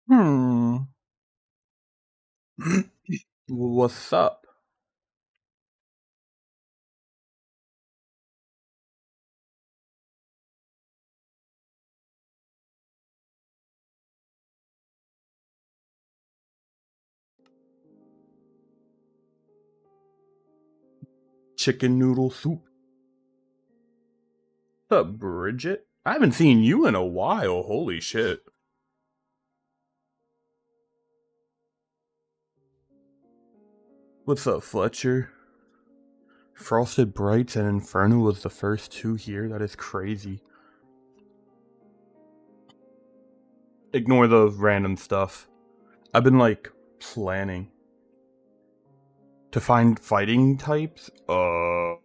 Hmm. What's up? Chicken noodle soup. What's up, Bridget? I haven't seen you in a while. Holy shit. What's up, Fletcher? Frosted Brights and Inferno was the first two here. That is crazy. Ignore the random stuff. I've been like planning to find fighting types. Bro,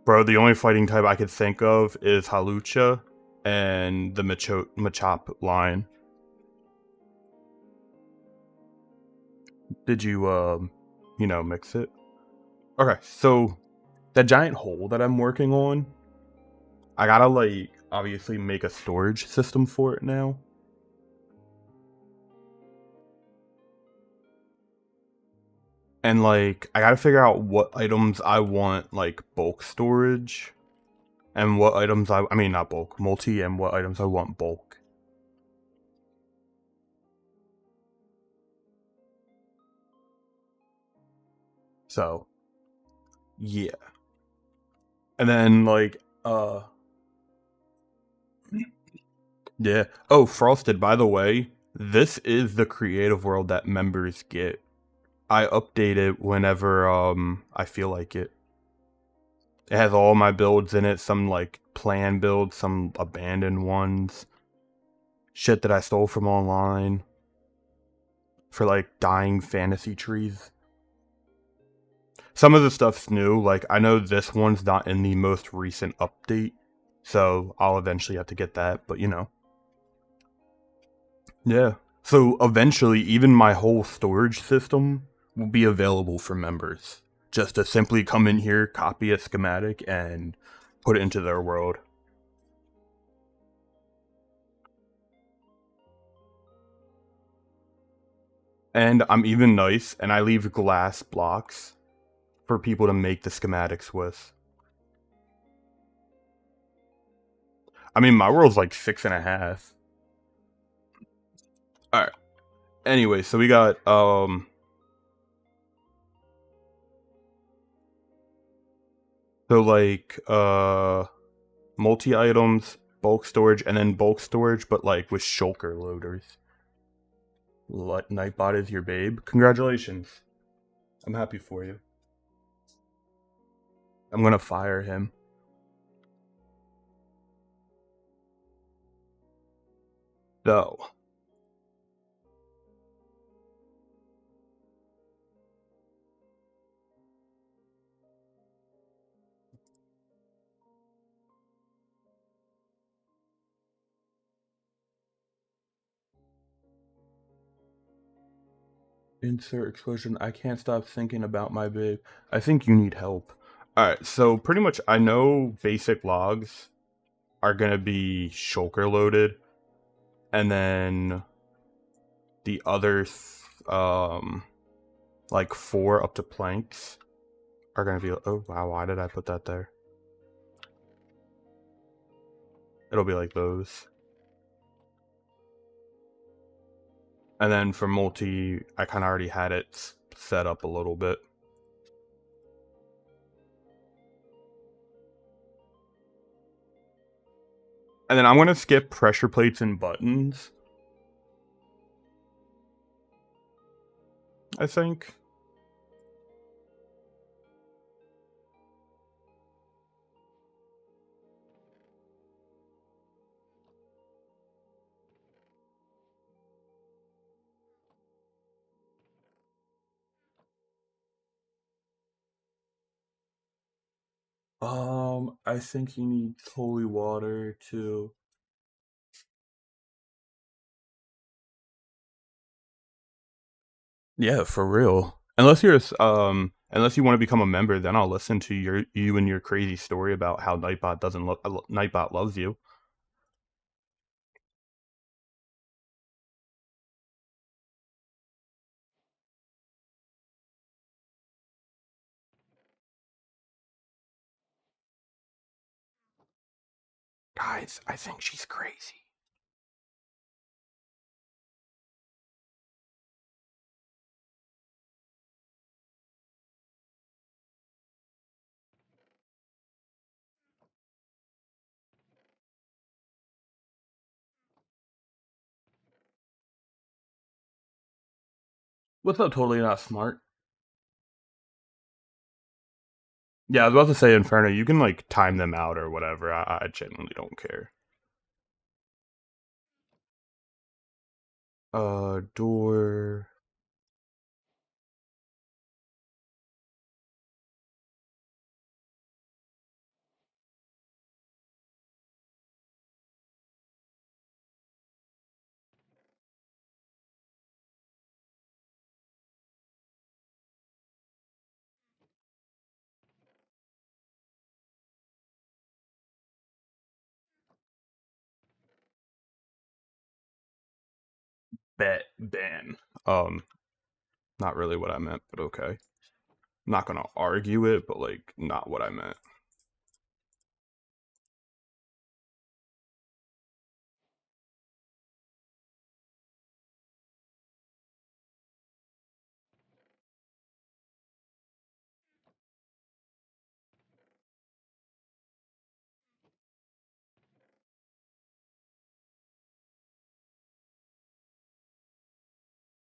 the only fighting type I could think of is Halucha and the Machop line. Did you mix it? Okay, so that giant hole that I'm working on, I gotta like obviously make a storage system for it now. And like I gotta figure out what items I want like bulk storage and what items I mean not bulk, multi and what items I want bulk. So yeah. And then like yeah. Oh, Frosted, by the way, this is the creative world that members get. I update it whenever I feel like it. It has all my builds in it, some like plan builds, some abandoned ones, shit that I stole from online for like dying fantasy trees. Some of the stuff's new, like I know this one's not in the most recent update, so I'll eventually have to get that, but you know. Yeah. So eventually even my whole storage system will be available for members. Just to simply come in here, copy a schematic, and put it into their world. And I'm even nice, and I leave glass blocks for people to make the schematics with. I mean, my world's like 6.5. All right. Anyway, so we got so like multi items, bulk storage, and then bulk storage, but like with shulker loaders. Nightbot is your babe. Congratulations. I'm happy for you. I'm gonna fire him. So insert explosion. I can't stop thinking about my babe. I think you need help. Alright, so pretty much I know basic logs are gonna be shulker loaded, and then the other like 4 up to planks are gonna be. Oh wow, why did I put that there? It'll be like those. And then for multi, I kind of already had it set up a little bit. And then I'm gonna skip pressure plates and buttons, I think. I think he needs holy water too. Yeah, for real. Unless you want to become a member, then I'll listen to you and your crazy story about how Nightbot doesn't Nightbot loves you. I think she's crazy. What's up? Totally not smart. Yeah, I was about to say Inferno. You can like time them out or whatever. I genuinely don't care. Door. Bet ban. Um, Not really what I meant, but okay. I'm not gonna argue it, but like not what I meant.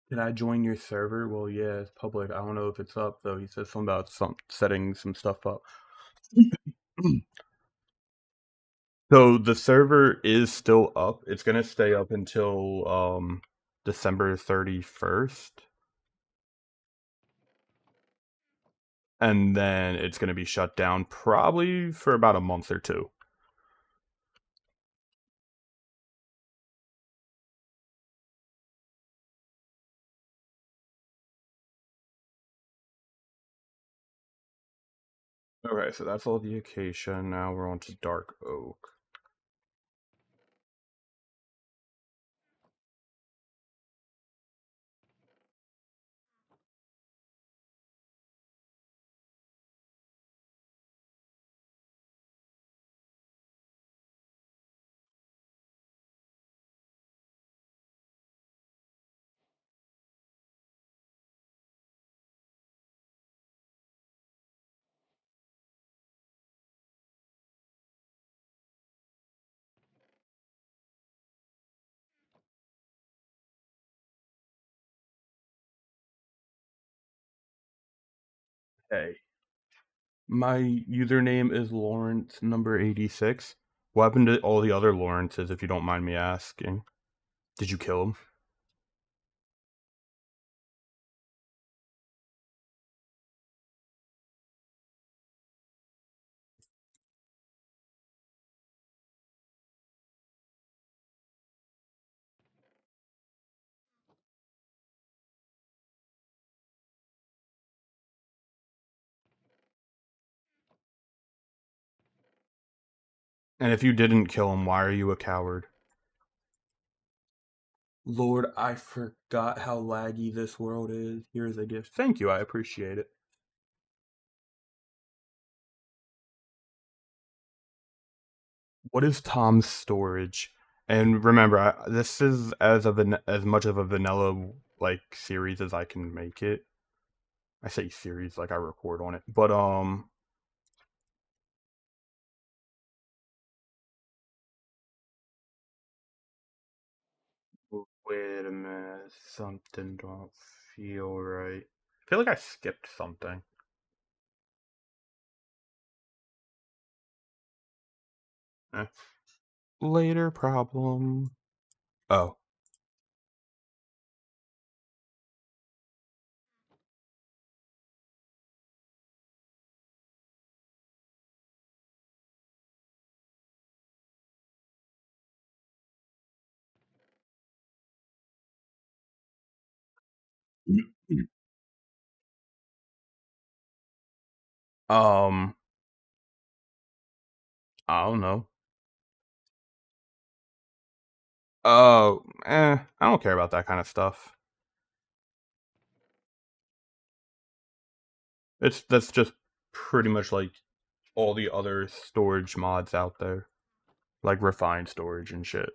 Did I join your server? Well, yeah, it's public. I don't know if it's up though. He says something about some setting some stuff up. So the server is still up. It's gonna stay up until December 31st. And then it's gonna be shut down probably for about a month or two. Okay, so that's all the Acacia. Now we're on to Dark Oak. Hey, my username is Lawrence number 86. What happened to all the other Lawrences, if you don't mind me asking? Did you kill them? And if you didn't kill them, why are you a coward? Lord, I forgot how laggy this world is. Here's a gift. Thank you, I appreciate it. What is Tom's storage? And remember, this is as much of a vanilla like series as I can make it. I say series like I record on it, but wait a minute, something don't feel right. I feel like I skipped something. Eh. Later problem. Oh. Um, I don't know. Oh, I don't care about that kind of stuff. That's just pretty much like all the other storage mods out there. like refined storage and shit.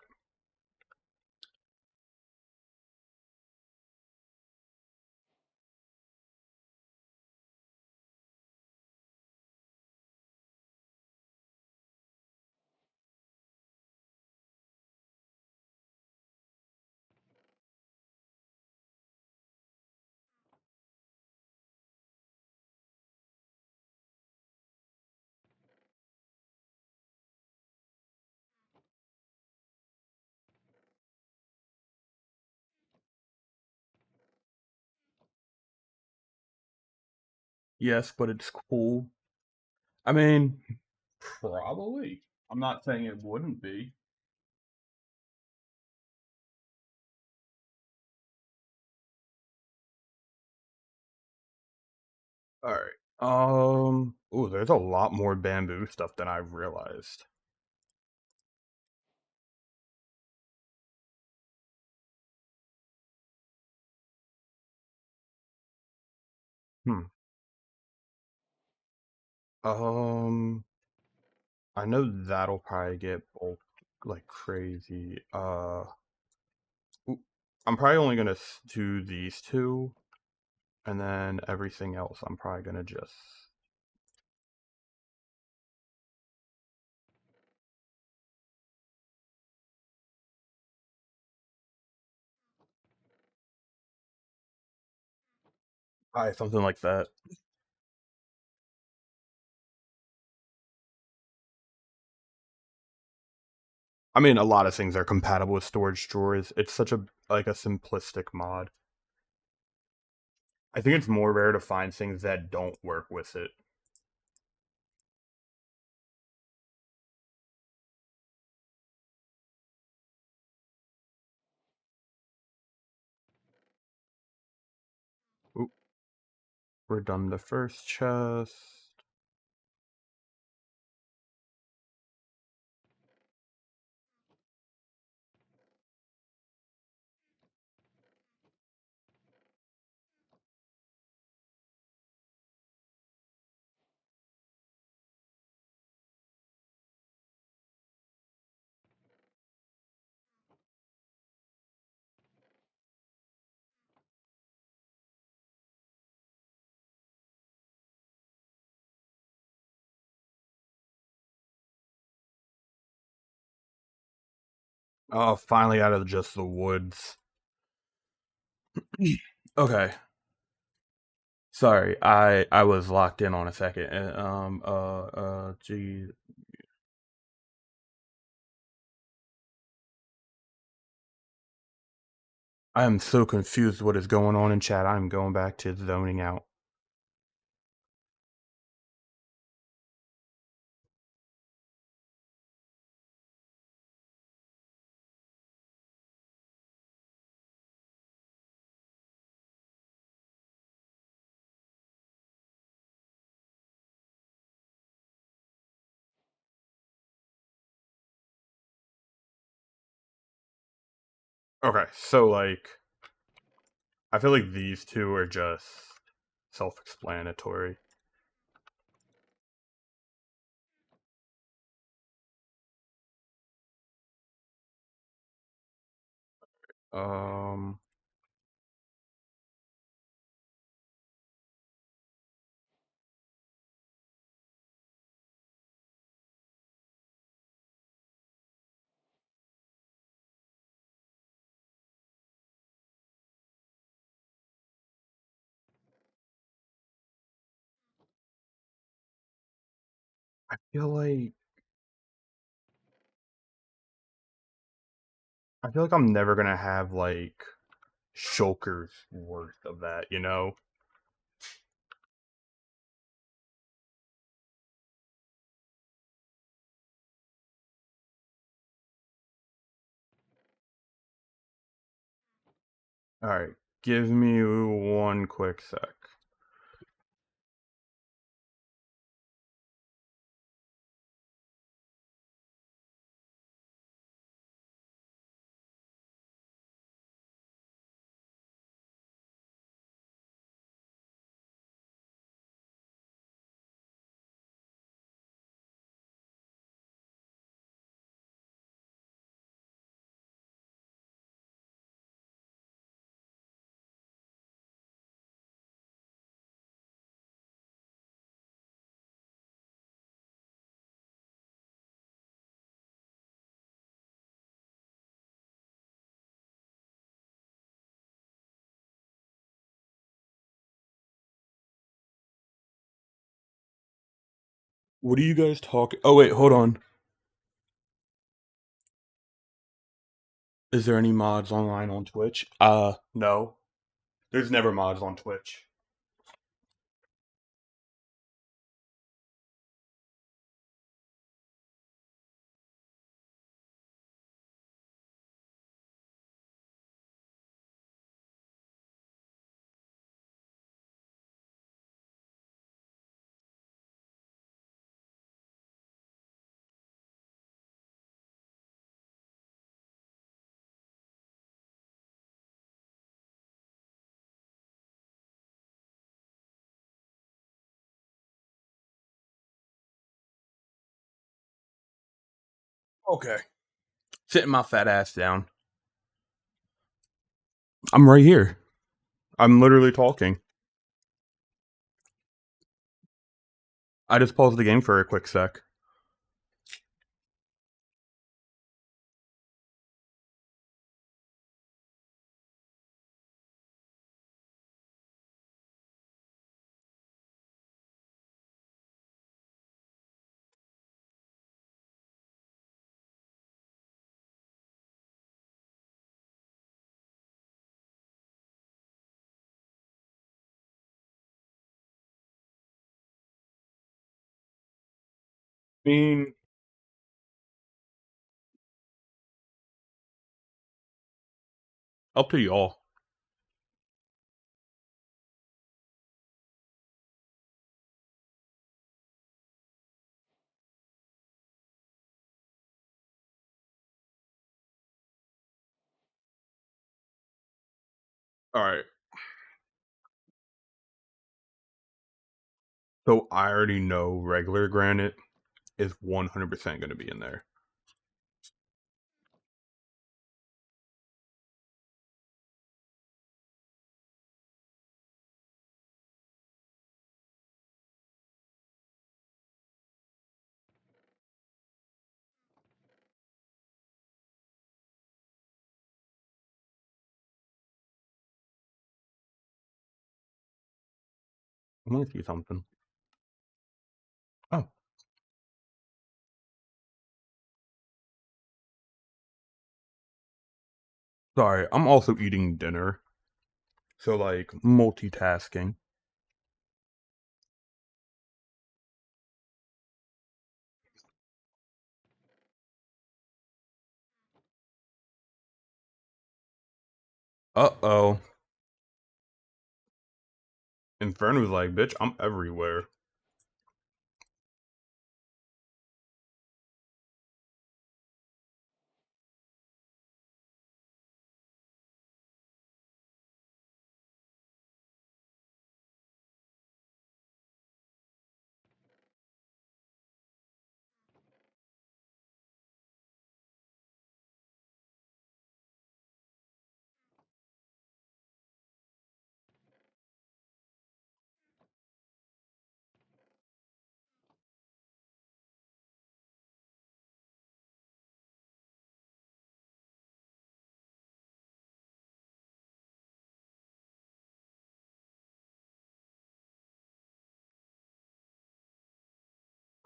Yes, but it's cool. I mean, probably. I'm not saying it wouldn't be. All right. Oh, there's a lot more bamboo stuff than I realized. Hmm. Um, I know that'll probably get bulk like crazy. Ooh, I'm probably only gonna do these two, and then everything else I'm probably gonna just. Something like that. I mean, a lot of things are compatible with storage drawers. It's such a like a simplistic mod. I think it's more rare to find things that don't work with it. Oop, we're done the first chest. Oh, finally out of just the woods. Okay, sorry, I was locked in on a second. Gee, I am so confused what is going on in chat. I'm going back to zoning out. Okay, so like, I feel like these two are just self-explanatory. Um, I feel like I'm never gonna have like Shulker's worth of that, you know? Alright, give me one quick sec. What are you guys talking? Oh wait, hold on. Is there any mods online on Twitch? No. There's never mods on Twitch. Okay. Sitting my fat ass down. I'm right here. I'm literally talking. I just paused the game for a quick sec. I mean, up to y'all. Alright. So I already know regular granite is 100% going to be in there. I want to see something. Oh, sorry. I'm also eating dinner. So, like, multitasking. Uh oh. Inferno's like, bitch, I'm everywhere.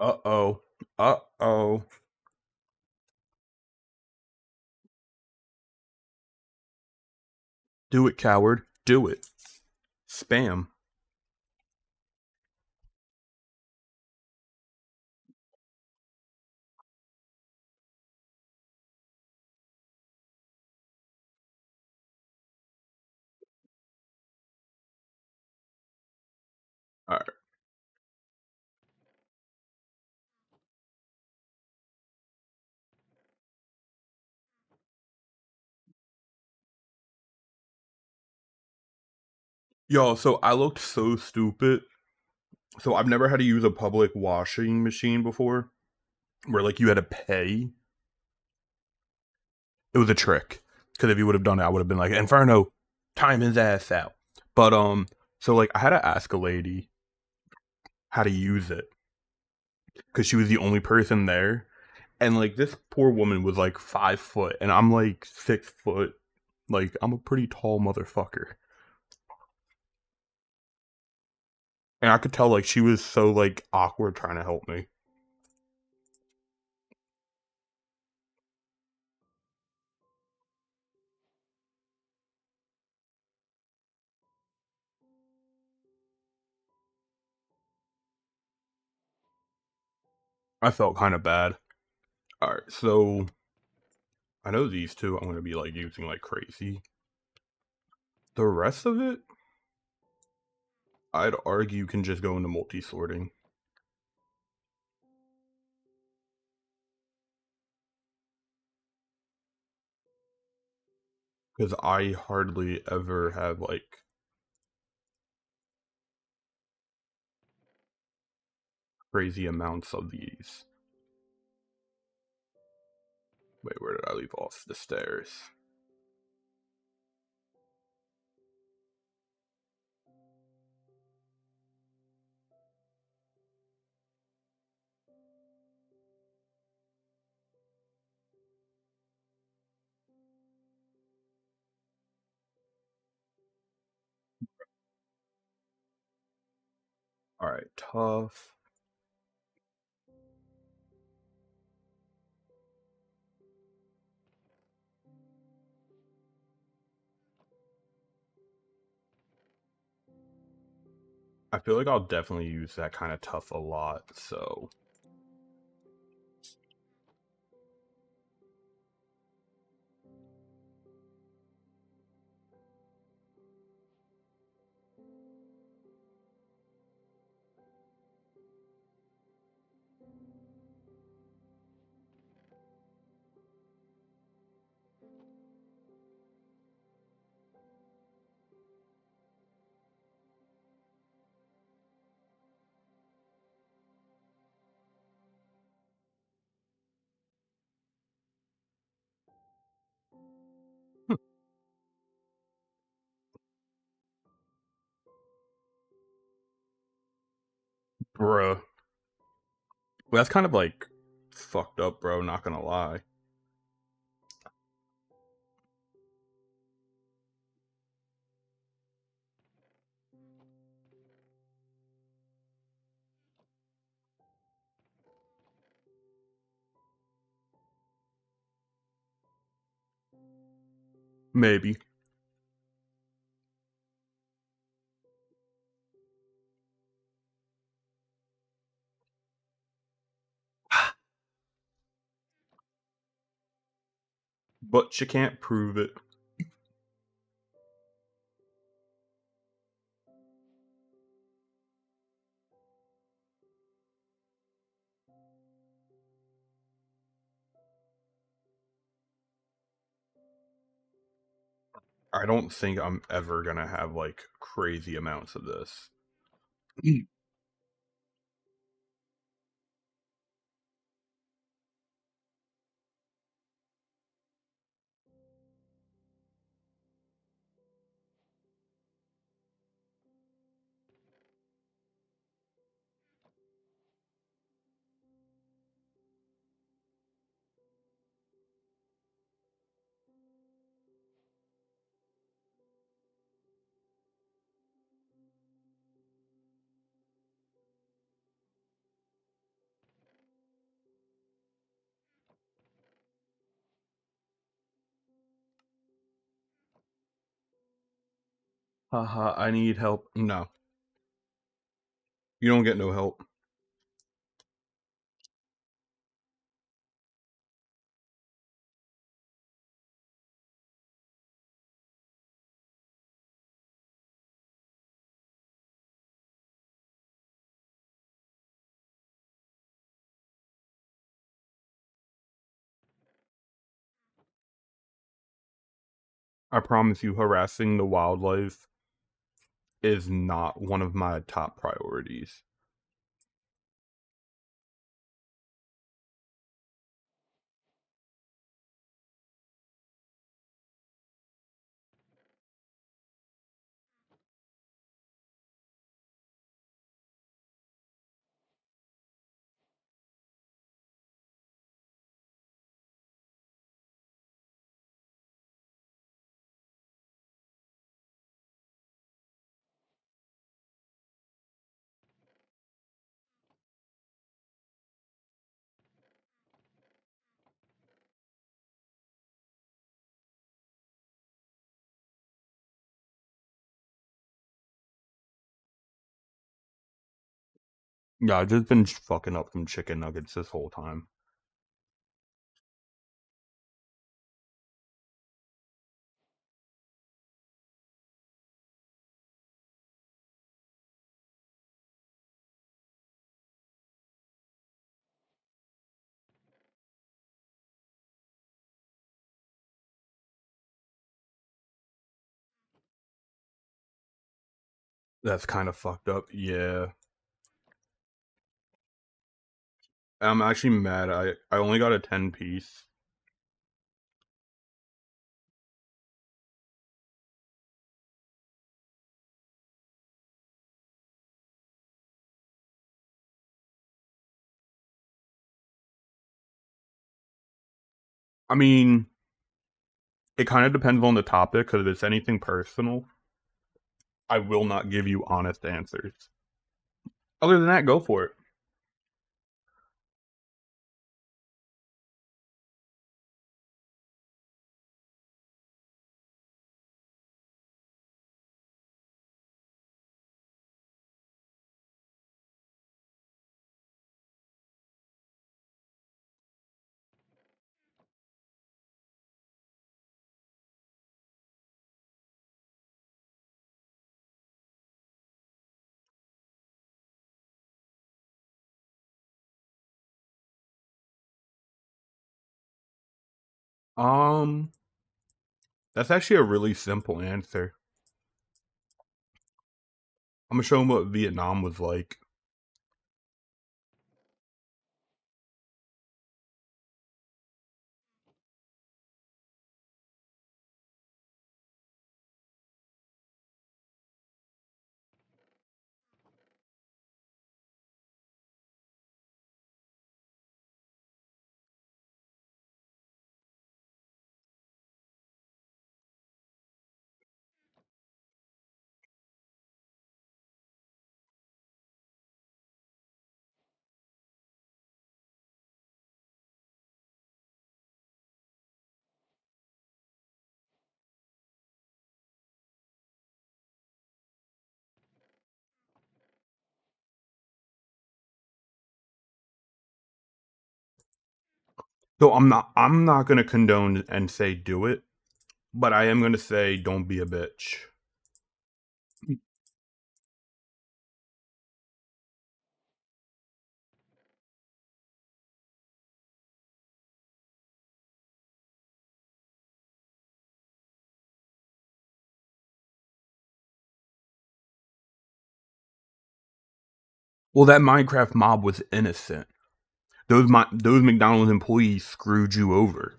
Uh oh. Uh oh. Do it, coward. Do it. Spam. Alright. Yo, so I looked so stupid. So I've never had to use a public washing machine before where, like, you had to pay. It was a trick. Because if you would have done it, I would have been like, Inferno, time his ass out. But, so, like, I had to ask a lady how to use it. Because she was the only person there. And, like, this poor woman was, like, 5 foot. And I'm, like, 6 foot. Like, I'm a pretty tall motherfucker. And I could tell, like, she was so, like, awkward trying to help me. I felt kind of bad. All right, so I know these two I'm gonna be like using like crazy. The rest of it, I'd argue can just go into multi-sorting. Because I hardly ever have like crazy amounts of these. Wait, where did I leave off? The stairs. Alright, tough. I feel like I'll definitely use that kind of tough a lot, so bruh. Well, that's kind of like fucked up, bro, not gonna lie. Maybe. But you can't prove it. I don't think I'm ever gonna have like crazy amounts of this. Haha, I need help. No, you don't get no help. I promise you, harassing the wildlife is not one of my top priorities. Yeah, I've just been fucking up some chicken nuggets this whole time. That's kind of fucked up. Yeah. I'm actually mad. I only got a 10 piece. I mean, it kind of depends on the topic because if it's anything personal, I will not give you honest answers. Other than that, go for it. Um, that's actually a really simple answer. I'm gonna show them what Vietnam was like. So I'm not gonna condone and say do it, but I am gonna say don't be a bitch. Well, that Minecraft mob was innocent. Those McDonald's employees screwed you over.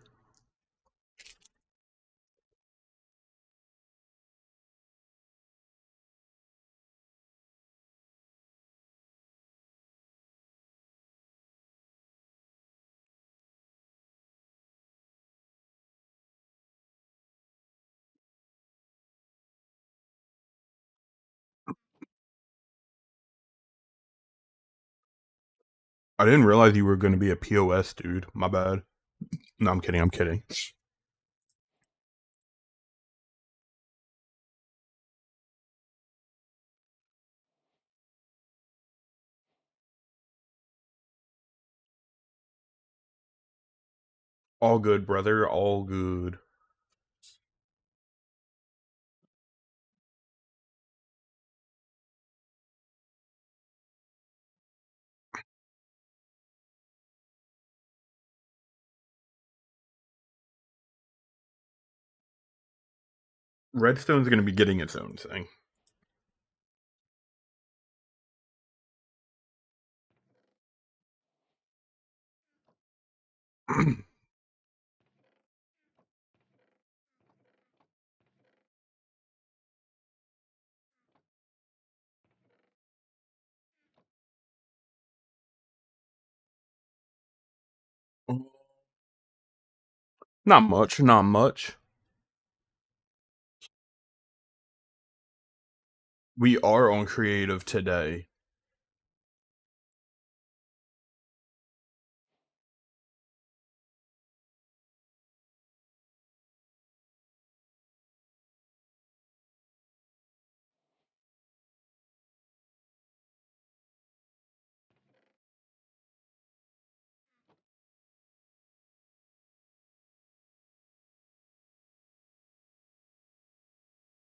I didn't realize you were gonna be a POS dude. My bad. No, I'm kidding. I'm kidding. All good, brother. All good. Redstone's gonna be getting its own thing. Not much. Not much. We are on creative today.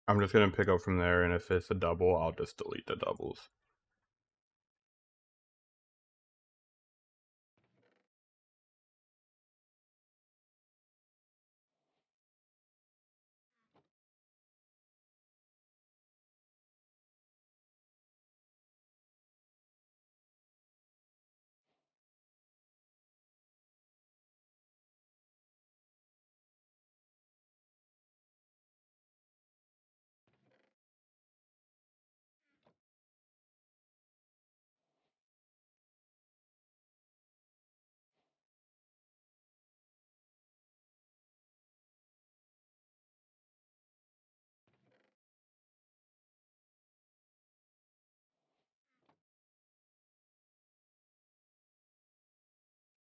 I'm just gonna pick up from there, and if it's a double, I'll just delete the doubles.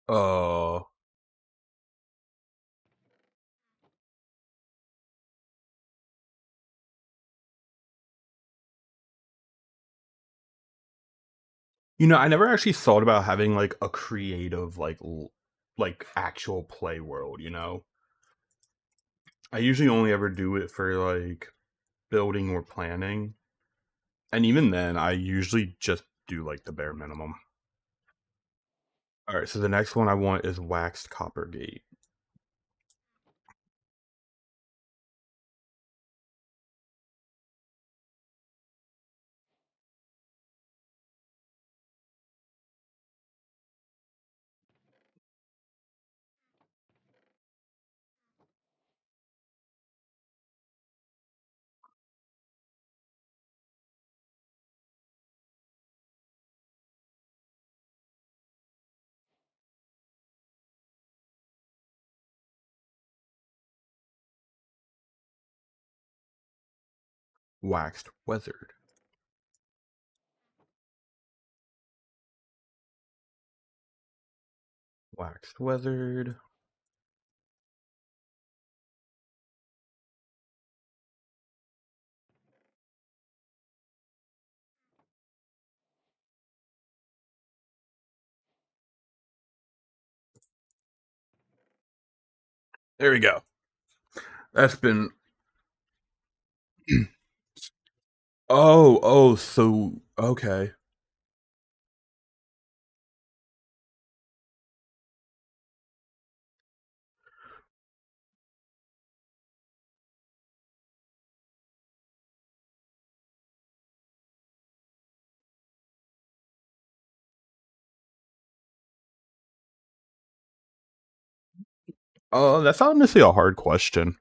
Uh, I never actually thought about having like a creative like actual play world, I usually only ever do it for like building or planning. And even then, I usually just do like the bare minimum. All right, so the next one I want is Waxed Copper Gate. Waxed Weathered. Waxed Weathered. There we go. That's been. Oh, so okay. That's honestly a hard question.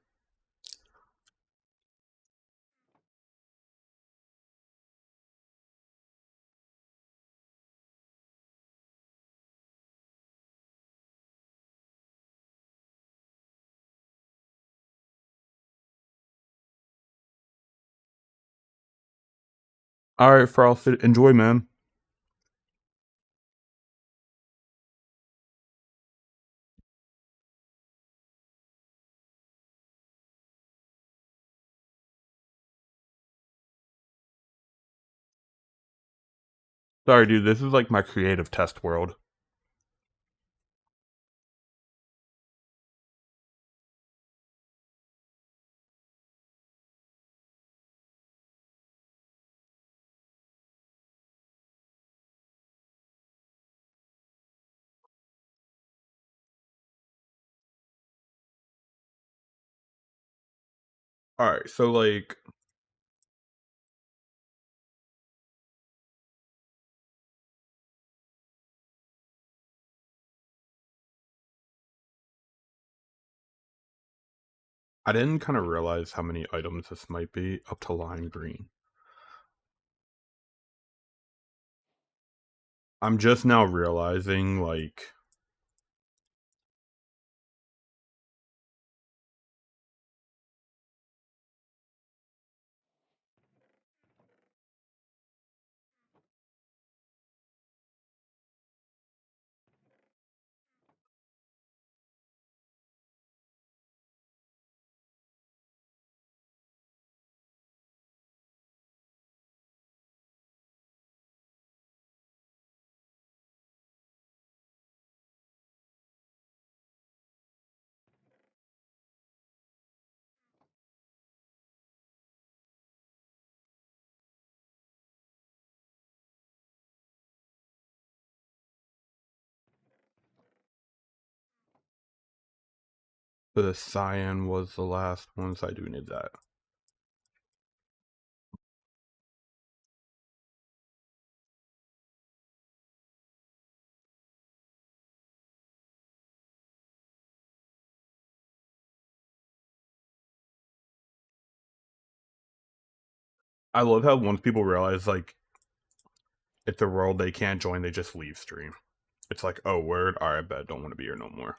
All right, Frosted, enjoy, man. Sorry, dude. This is like my creative test world. All right, so like I didn't kind of realize how many items this might be up to lime green. I'm just now realizing like The cyan was the last one, so I do need that. I love how once people realize, like, it's a world they can't join, they just leave stream. It's like, oh, word, alright, bet, don't want to be here no more.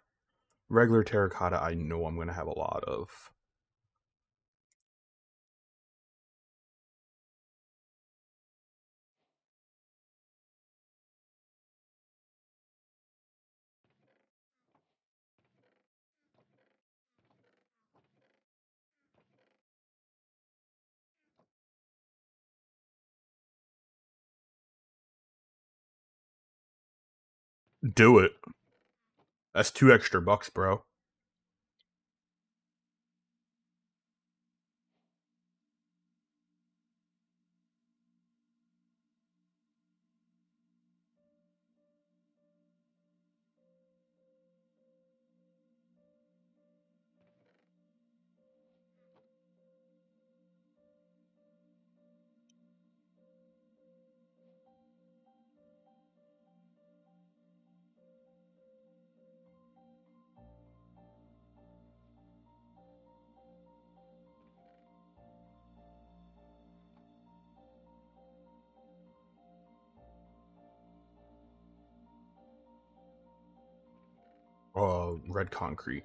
Regular terracotta, I know I'm going to have a lot of. Do it. That's $2 extra, bro. Red concrete.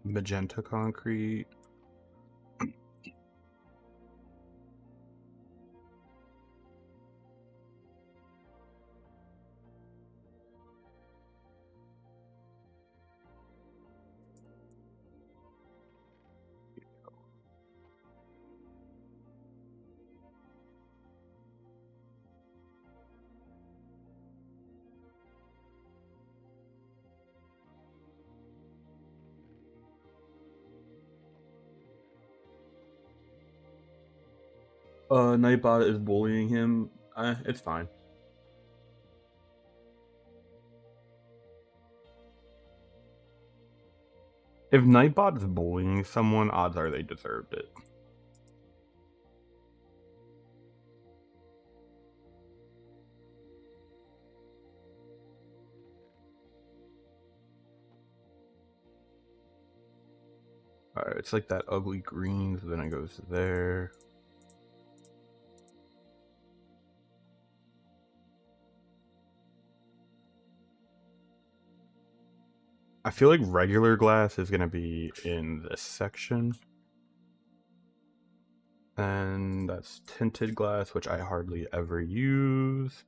Magenta concrete. Nightbot is bullying him. It's fine. If Nightbot is bullying someone, odds are they deserved it. Alright, it's like that ugly green, so then it goes there. I feel like regular glass is gonna be in this section. And that's tinted glass, which I hardly ever use.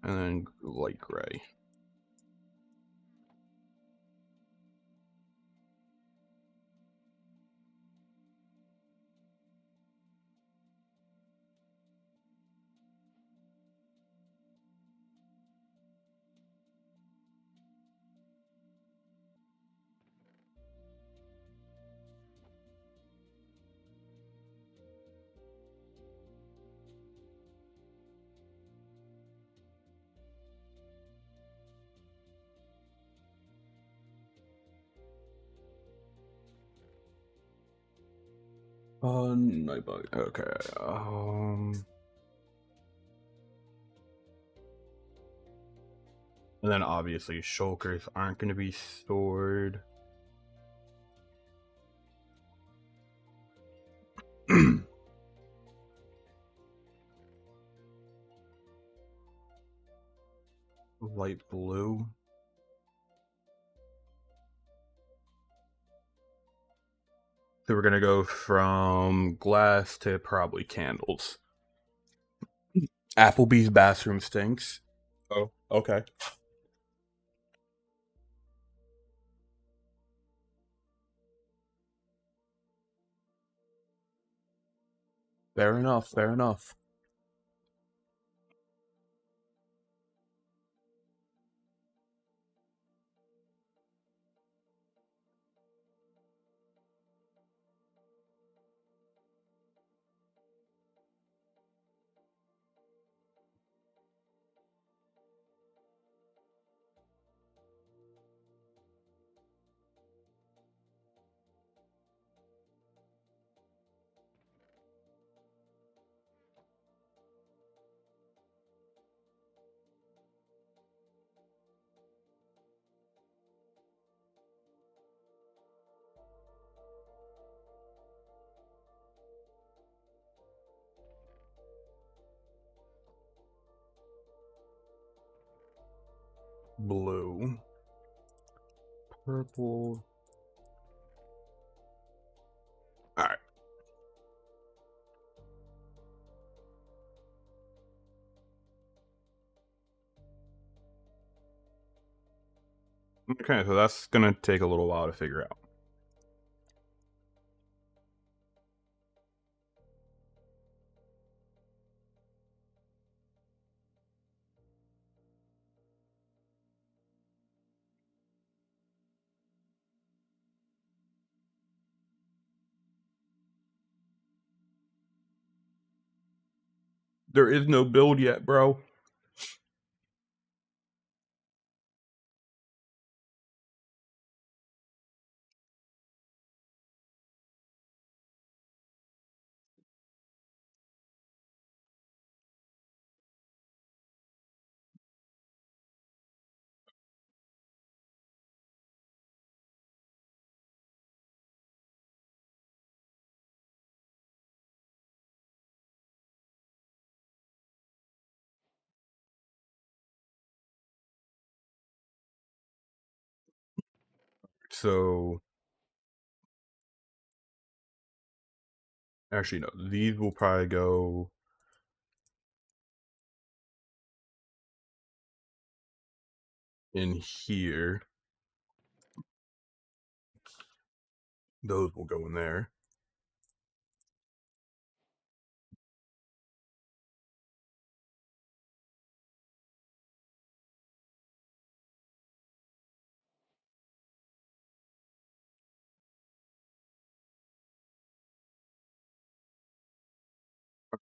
And then light gray. Nightbot. Okay. And then obviously shulkers aren't going to be stored. Light blue. So we're going to go from glass to probably candles. Applebee's bathroom stinks. Oh, okay. Fair enough, fair enough. blue, purple. All right. Okay, so that's gonna take a little while to figure out. There is no build yet, bro. So actually, no. These will probably go in here. Those will go in there.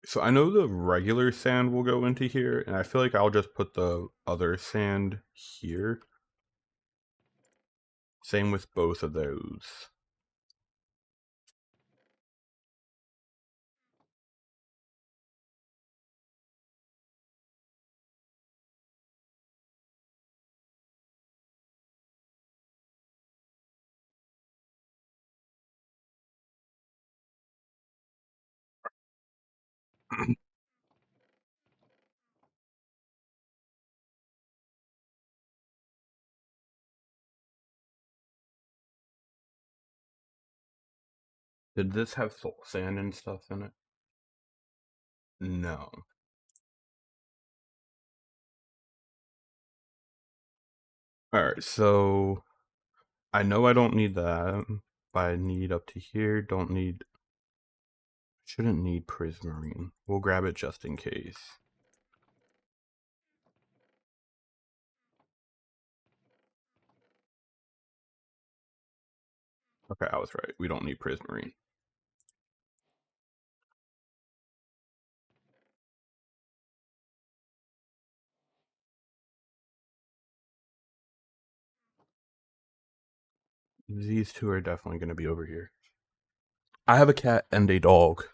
So I know the regular sand will go into here, and I feel like I'll just put the other sand here. Same with both of those. Did this have sand and stuff in it? No. Alright, so I know I don't need that, but I need up to here. Don't need. Shouldn't need prismarine. We'll grab it just in case. Okay, I was right. We don't need prismarine. These two are definitely going to be over here. I have a cat and a dog,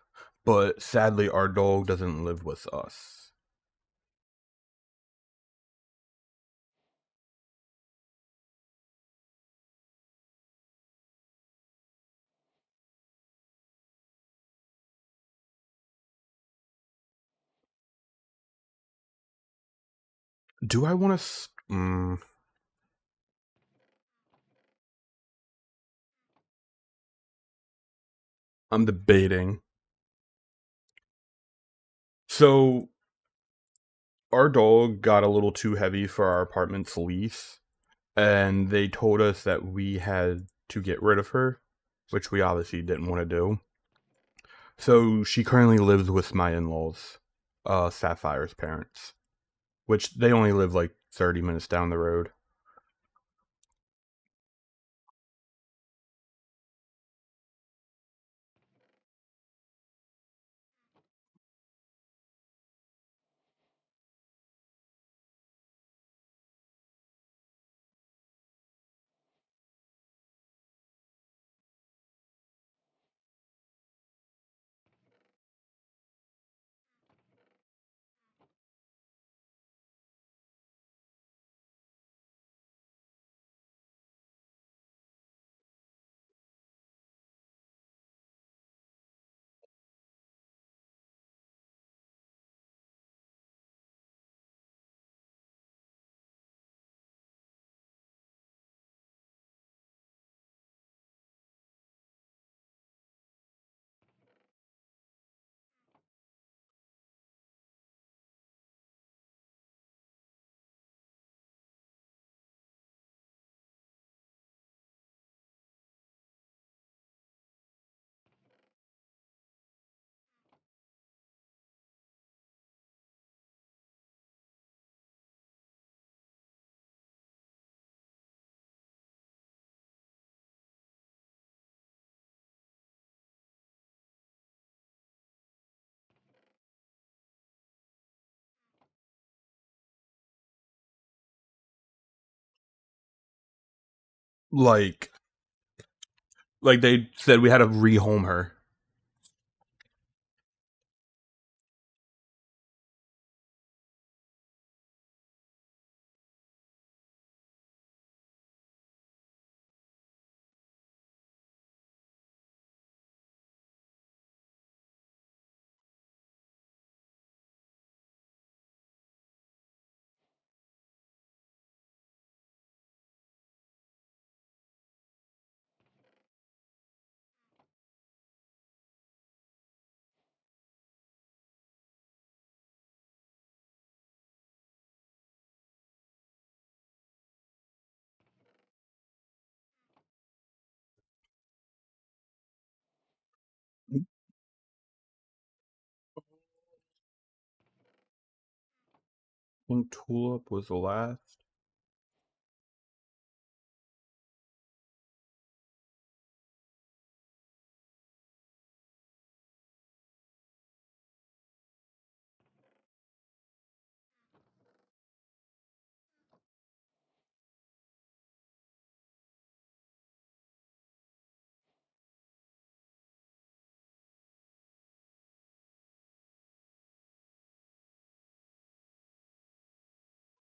but sadly, our dog doesn't live with us. Do I want to? I'm debating. So, our dog got a little too heavy for our apartment's lease, and they told us that we had to get rid of her, which we obviously didn't want to do. So she currently lives with my in-laws, Sapphire's parents, which they only live like 30 minutes down the road. Like, like they said we had to rehome her. I think Tulip was the last.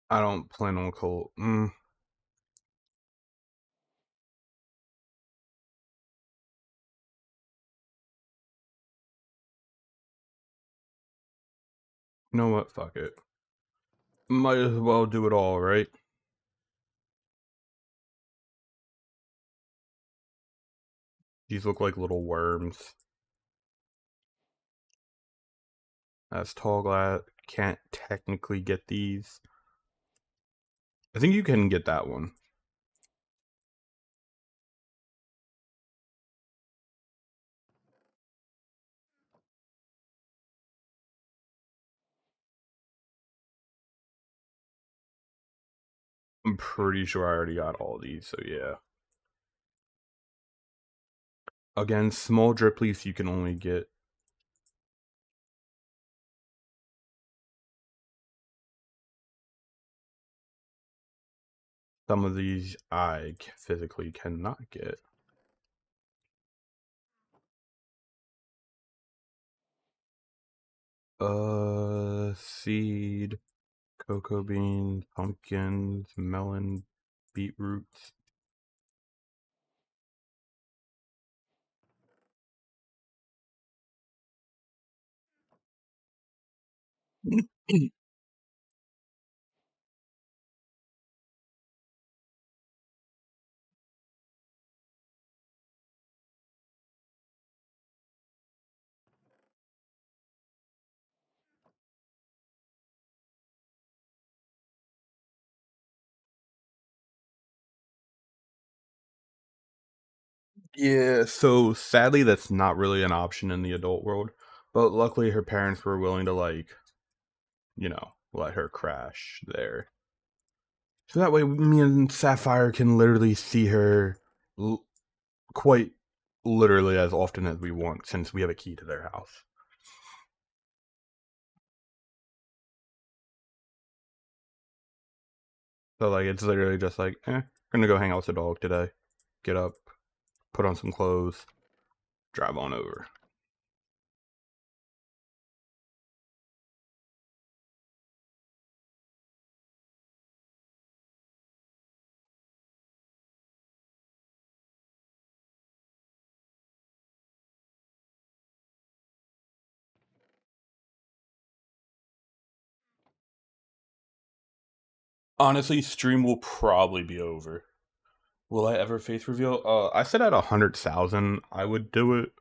I don't plan on cold. You know what? Fuck it. Might as well do it all, right? These look like little worms. That's tall glass. Can't technically get these. I think you can get that one. I'm pretty sure I already got all these, so yeah. Again, small drip leaves you can only get. Some of these I physically cannot get. Seed, cocoa beans, pumpkins, melon, beetroots. Yeah, so sadly that's not really an option in the adult world. But luckily her parents were willing to let her crash there. So that way me and Sapphire can literally see her l- quite literally as often as we want since we have a key to their house. So like it's literally just like, gonna go hang out with the dog today. Get up, put on some clothes, drive on over. Honestly, stream will probably be over. Will I ever face reveal? I said at 100,000 I would do it,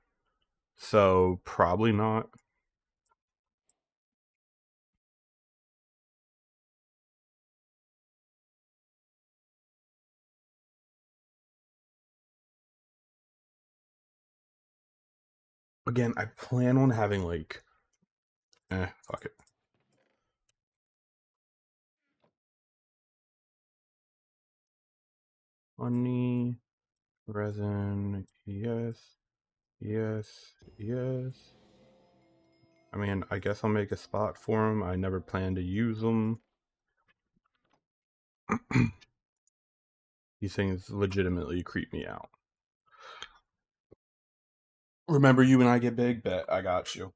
so probably not. Again, I plan on having like, fuck it. Honey, resin, yes, yes, yes. I mean, I guess I'll make a spot for them. I never plan to use them. These things legitimately creep me out. Remember you and I get big? Bet I got you.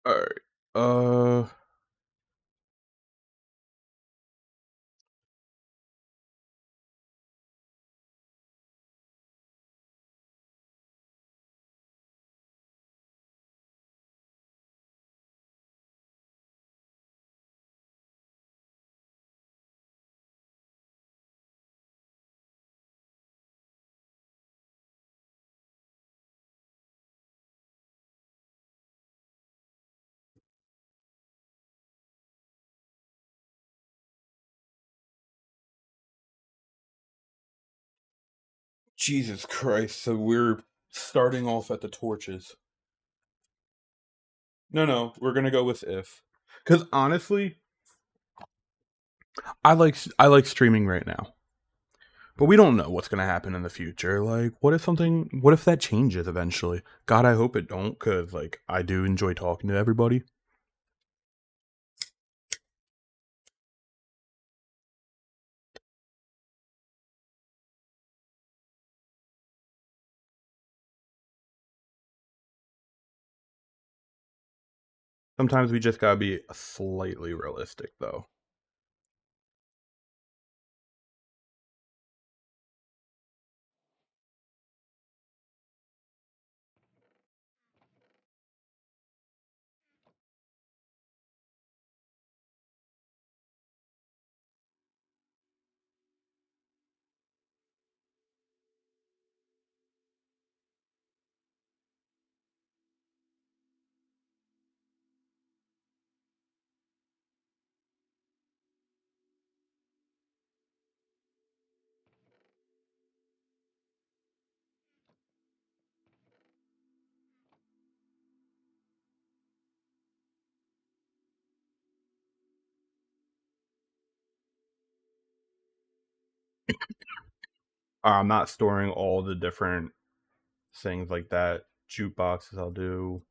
Alright. Uh Jesus Christ, so we're starting off at the torches. No, we're gonna go with if. Cause honestly, I like streaming right now. But we don't know what's gonna happen in the future. Like, what if that changes eventually? God, I hope it don't, cause like I do enjoy talking to everybody. Sometimes we just gotta be slightly realistic though. I'm not storing all the different things like that. Jukeboxes I'll do.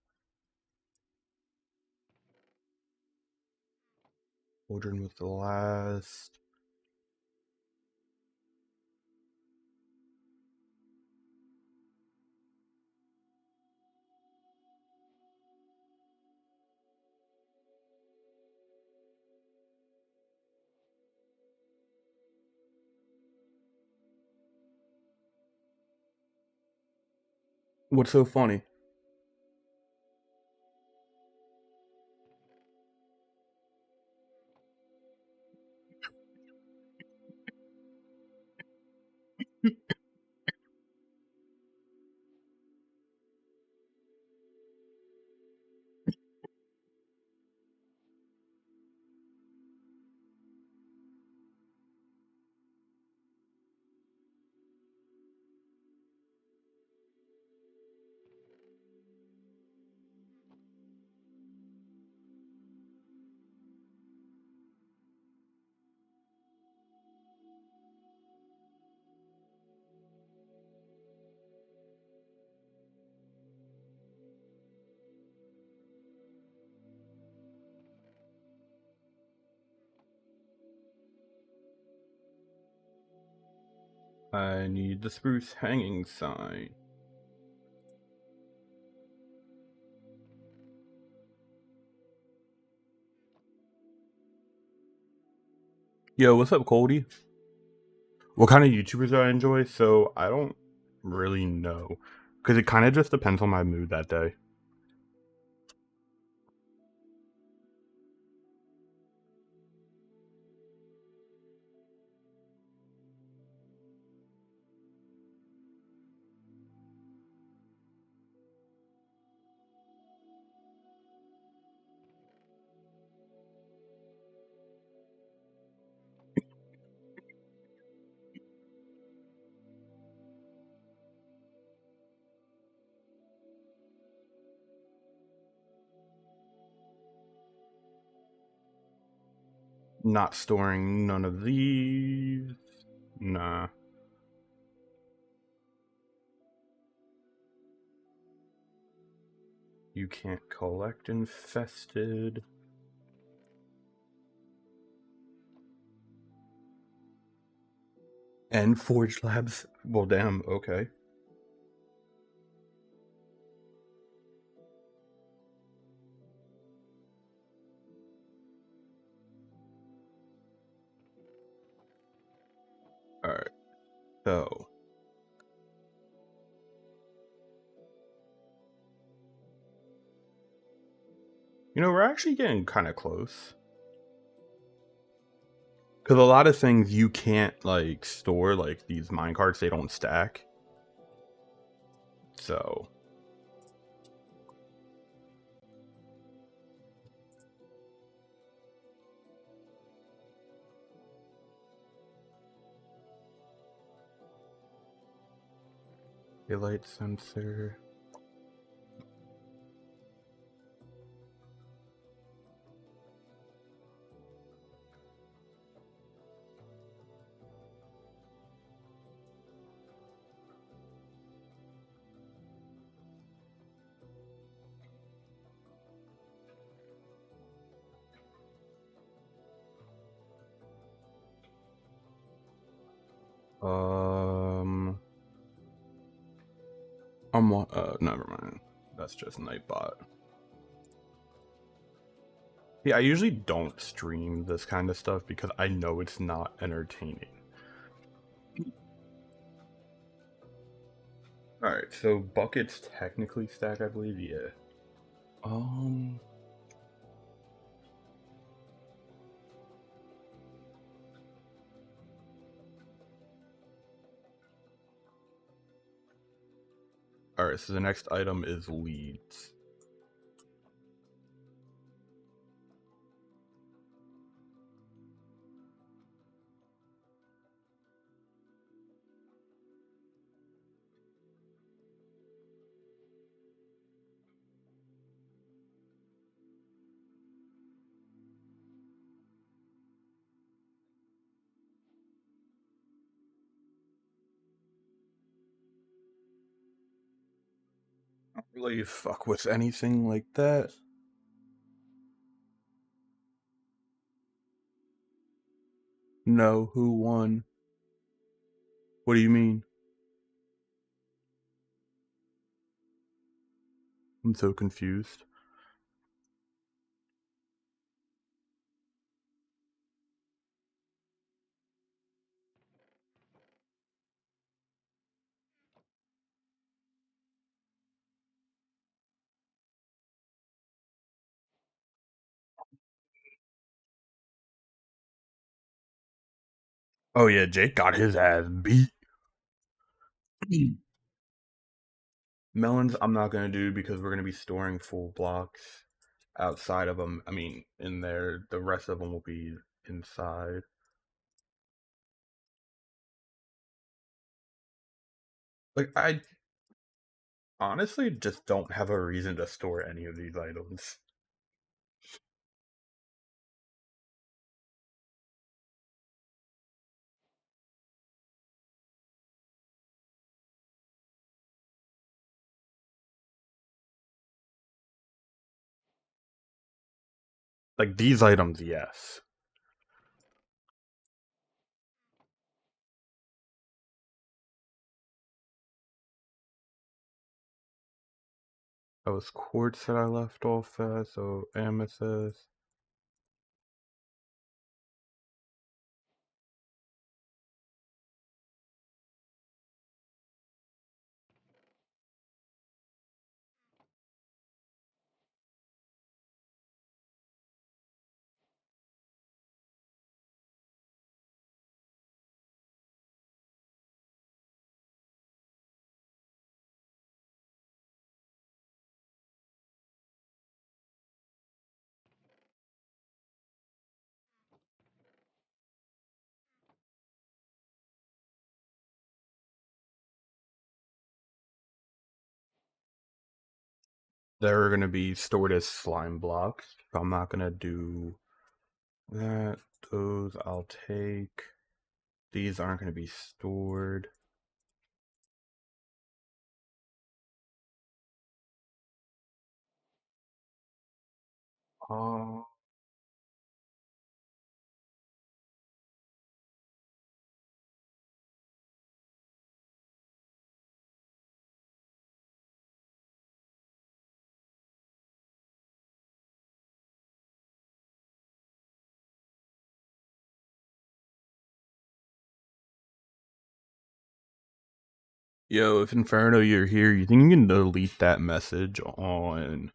Children with the last. What's so funny? I need the spruce hanging sign. Yo, what's up, Coldy? What kind of YouTubers do I enjoy? So I don't really know, because it kind of just depends on my mood that day. Not storing none of these. Nah. You can't collect infested. And Forge Labs. Well, damn, okay. Alright, so. You know, we're actually getting kind of close. Because a lot of things you can't, like, store, like these minecarts, they don't stack. So. Daylight sensor. Never mind. That's just Nightbot. Yeah, I usually don't stream this kind of stuff because I know it's not entertaining. Alright, so buckets technically stack, I believe, yeah. Alright, so the next item is leads. I don't really fuck with anything like that. No, who won? What do you mean? I'm so confused. Oh yeah, Jake got his ass beat. Melons I'm not gonna do because we're gonna be storing full blocks outside of them. I mean, in there. The rest of them will be inside. Like, I honestly just don't have a reason to store any of these items. Like, these items, yes. That was quartz that I left off at, so amethyst. They're gonna be stored as slime blocks. So I'm not gonna do that. Those I'll take. These aren't gonna be stored. Uh, Yo, if Inferno you're here, you think you can delete that message on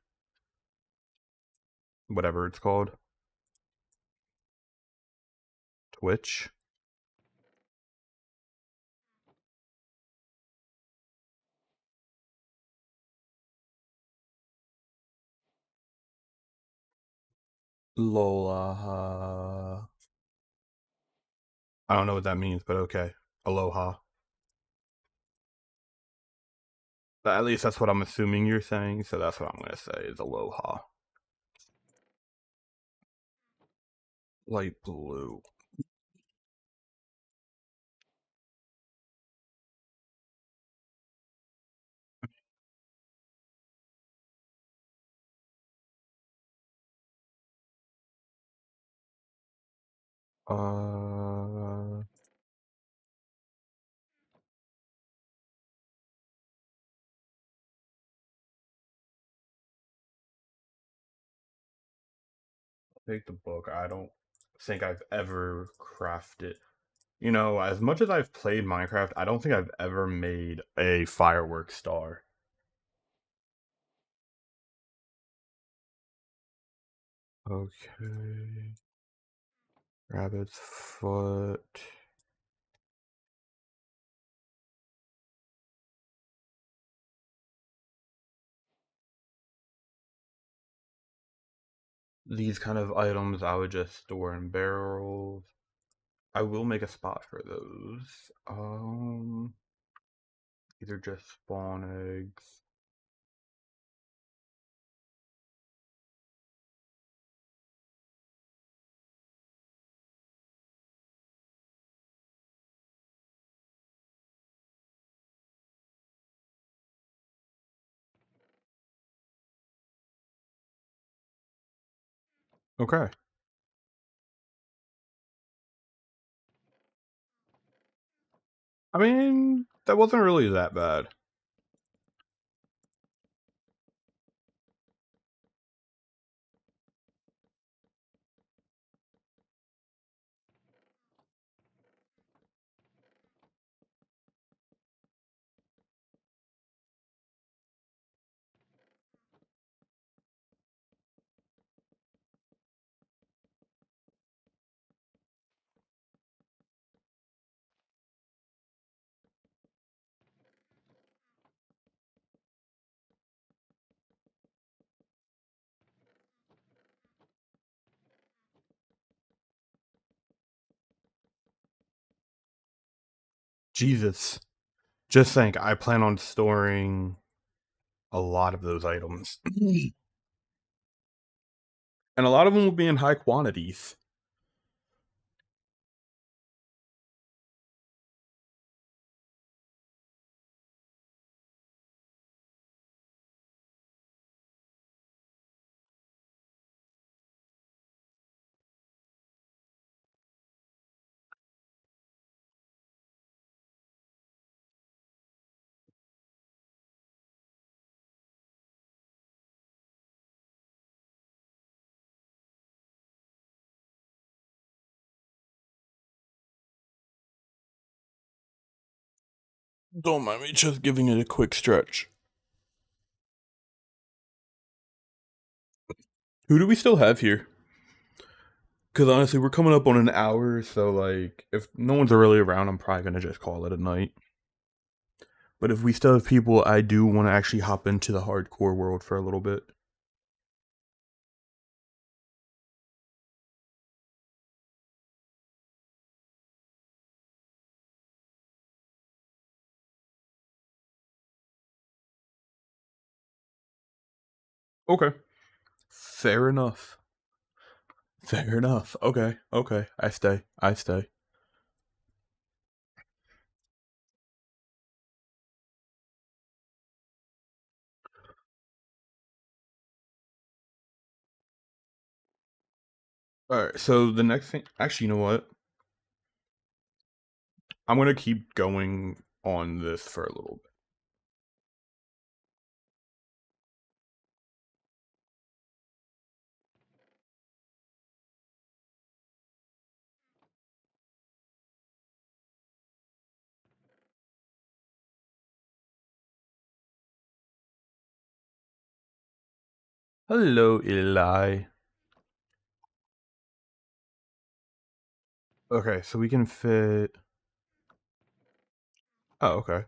whatever it's called? Twitch? Lola. I don't know what that means, but okay. Aloha. But at least that's what I'm assuming you're saying, so that's what I'm gonna say is aloha. Light blue. I'll take the book. I don't think I've ever crafted. You know, as much as I've played Minecraft, I don't think I've ever made a fireworks star. Okay. Rabbit's foot. These kind of items I would just store in barrels. I will make a spot for those. These are just spawn eggs. Okay. I mean, that wasn't really that bad. Jesus. Just think, I plan on storing a lot of those items. And a lot of them will be in high quantities. Don't mind me just giving it a quick stretch. Who do we still have here? Because honestly, we're coming up on an hour, so like, if no one's really around, I'm probably gonna just call it a night. But if we still have people, I do want to actually hop into the hardcore world for a little bit. Okay. Fair enough. Fair enough. Okay. Okay. I stay. I stay. All right. So the next thing, actually, you know what? I'm gonna keep going on this for a little bit. Hello, Eli. Okay, so we can fit. Oh, okay.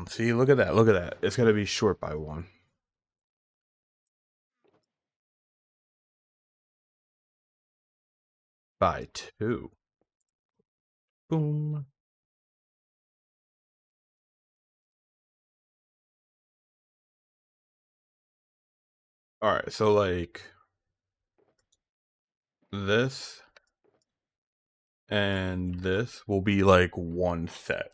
See, look at that. Look at that. It's gonna be short by one. By two. Boom. All right. So like this and this will be like one set.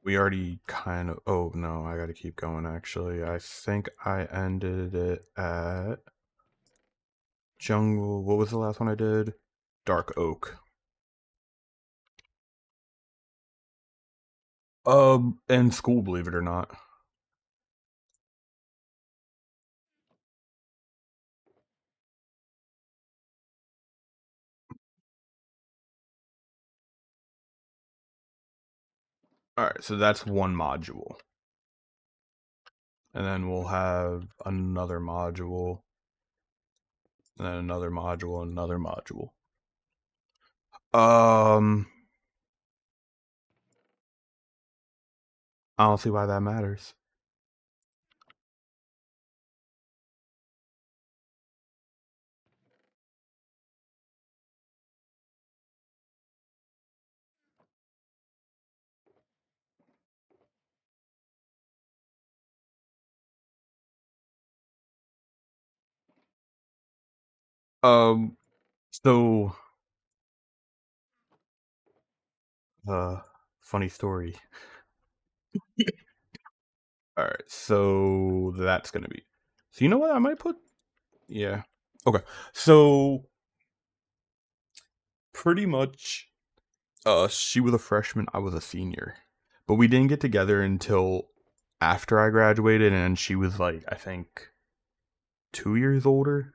We already kind of. Oh no, I gotta keep going. Actually, I think I ended it at jungle. What was the last one I did? Dark oak. In school, believe it or not. All right, so that's one module, and then we'll have another module, and then another module, and another module. Um, I don't see why that matters. Um, so, uh, funny story. All right, so that's gonna be. So you know what? I might put. Yeah. Okay. So pretty much, she was a freshman, I was a senior, but we didn't get together until after I graduated, and she was like, I think 2 years older.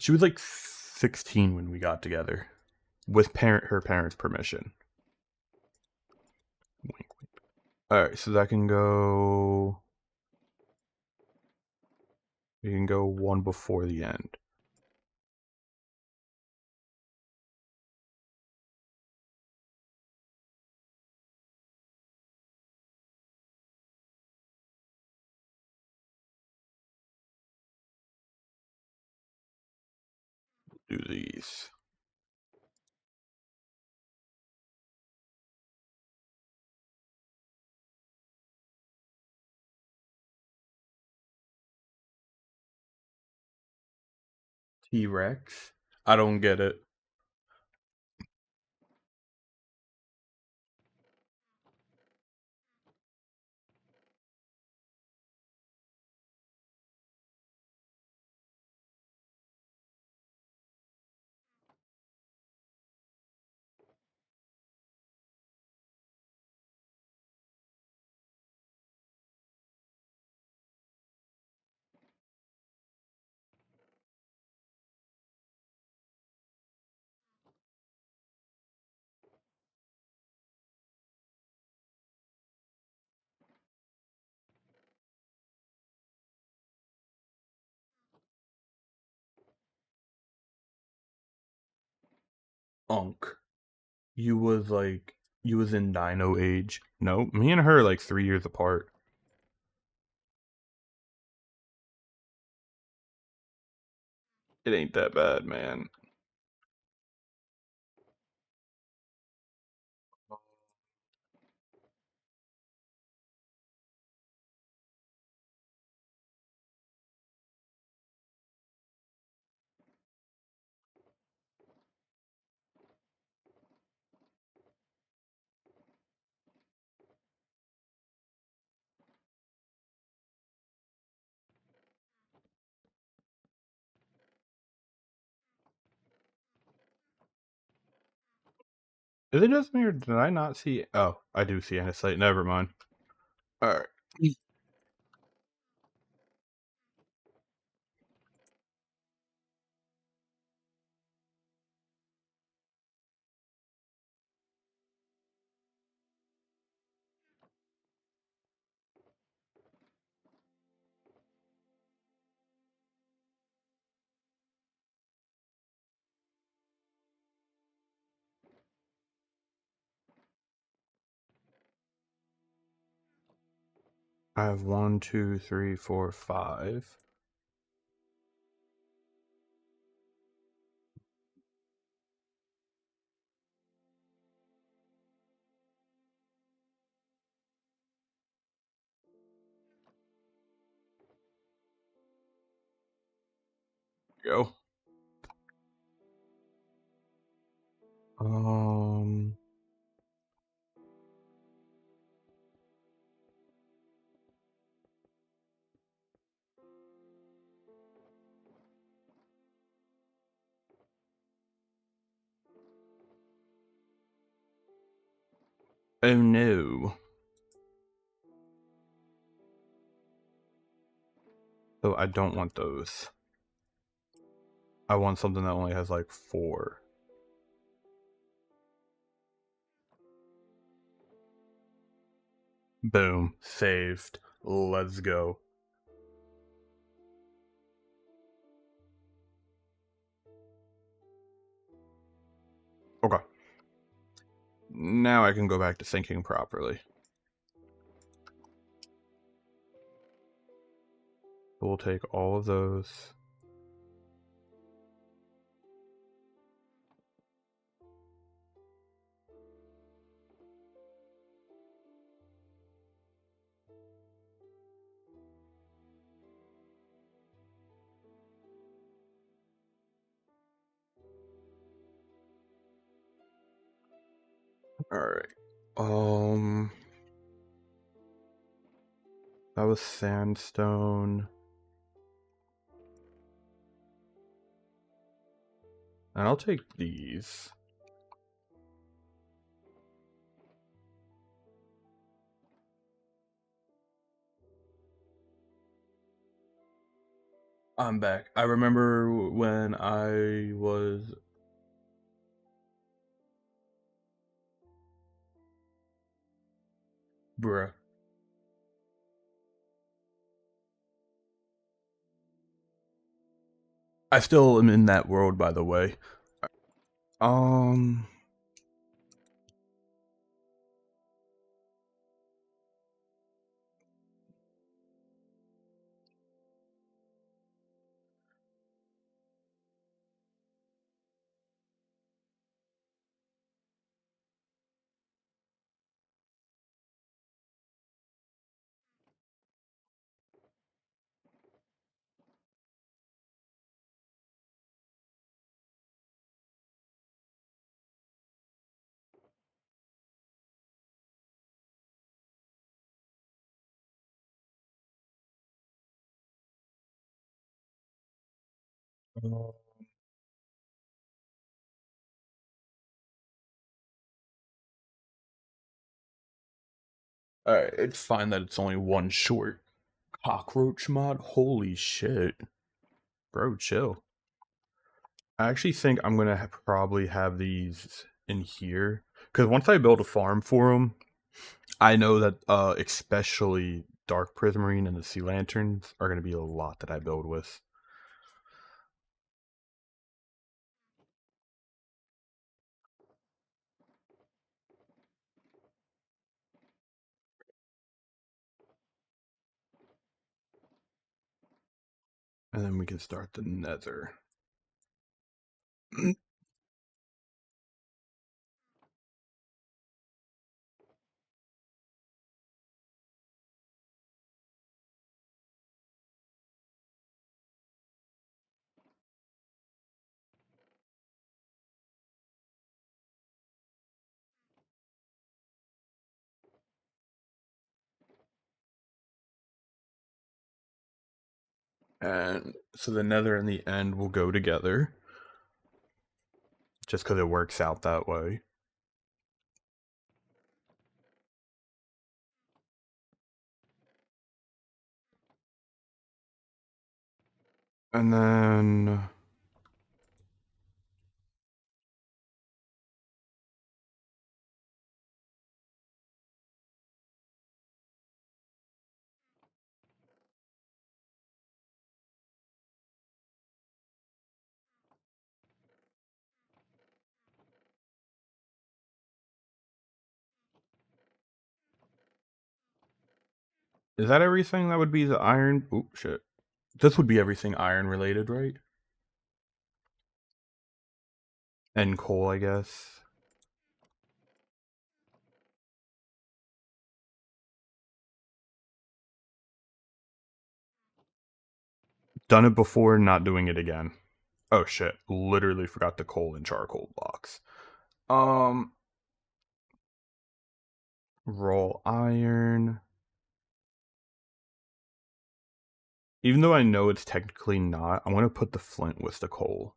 She was like 16 when we got together, with her parents' permission. Wink, wink. All right, so that can go. We can go one before the end. Do these. T Rex. I don't get it. Unk. You was in Dino age. No, me and her like 3 years apart. It ain't that bad, man. Is it just me or did I not see? Oh, I do see Andesite. Never mind. All right. I have one, two, three, four, five. Go. Um. Oh no. So I don't want those. I want something that only has like four. Boom. Saved. Let's go. Okay. Now I can go back to thinking properly. We'll take all of those. Alright. Um. That was sandstone. And I'll take these. I'm back. I remember when I was. Bruh. I still am in that world, by the way. Um. Alright, it's fine that it's only one short. Cockroach mod? Holy shit. Bro, chill. I actually think I'm gonna probably have these in here. Because once I build a farm for them, I know that especially Dark Prismarine and the Sea Lanterns are gonna be a lot that I build with. And then we can start the nether. And so the nether and the end will go together just because it works out that way. And then is that everything that would be the iron? Oop, shit. This would be everything iron related, right? And coal, I guess. Done it before, not doing it again. Oh shit, literally forgot the coal and charcoal blocks. Um, raw iron. Even though I know it's technically not, I want to put the flint with the coal.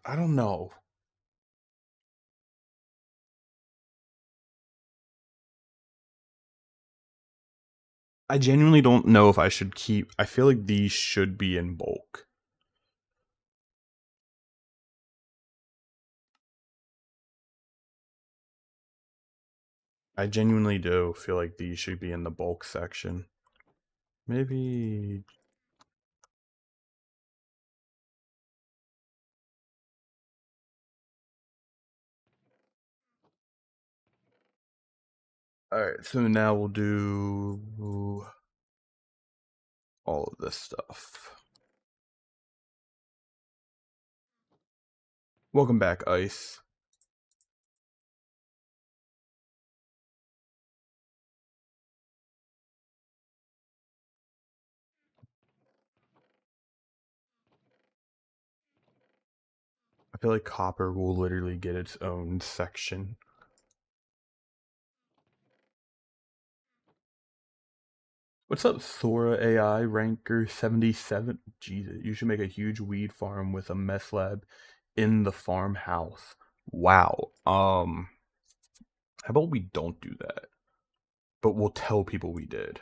I don't know. I genuinely don't know if I should keep. I feel like these should be in bulk. I genuinely do feel like these should be in the bulk section. Maybe. Alright, so now we'll do all of this stuff. Welcome back, Ice. I feel like copper will literally get its own section. What's up, Thora AI Ranker 77? Jesus, you should make a huge weed farm with a meth lab in the farmhouse. Wow. How about we don't do that? But we'll tell people we did.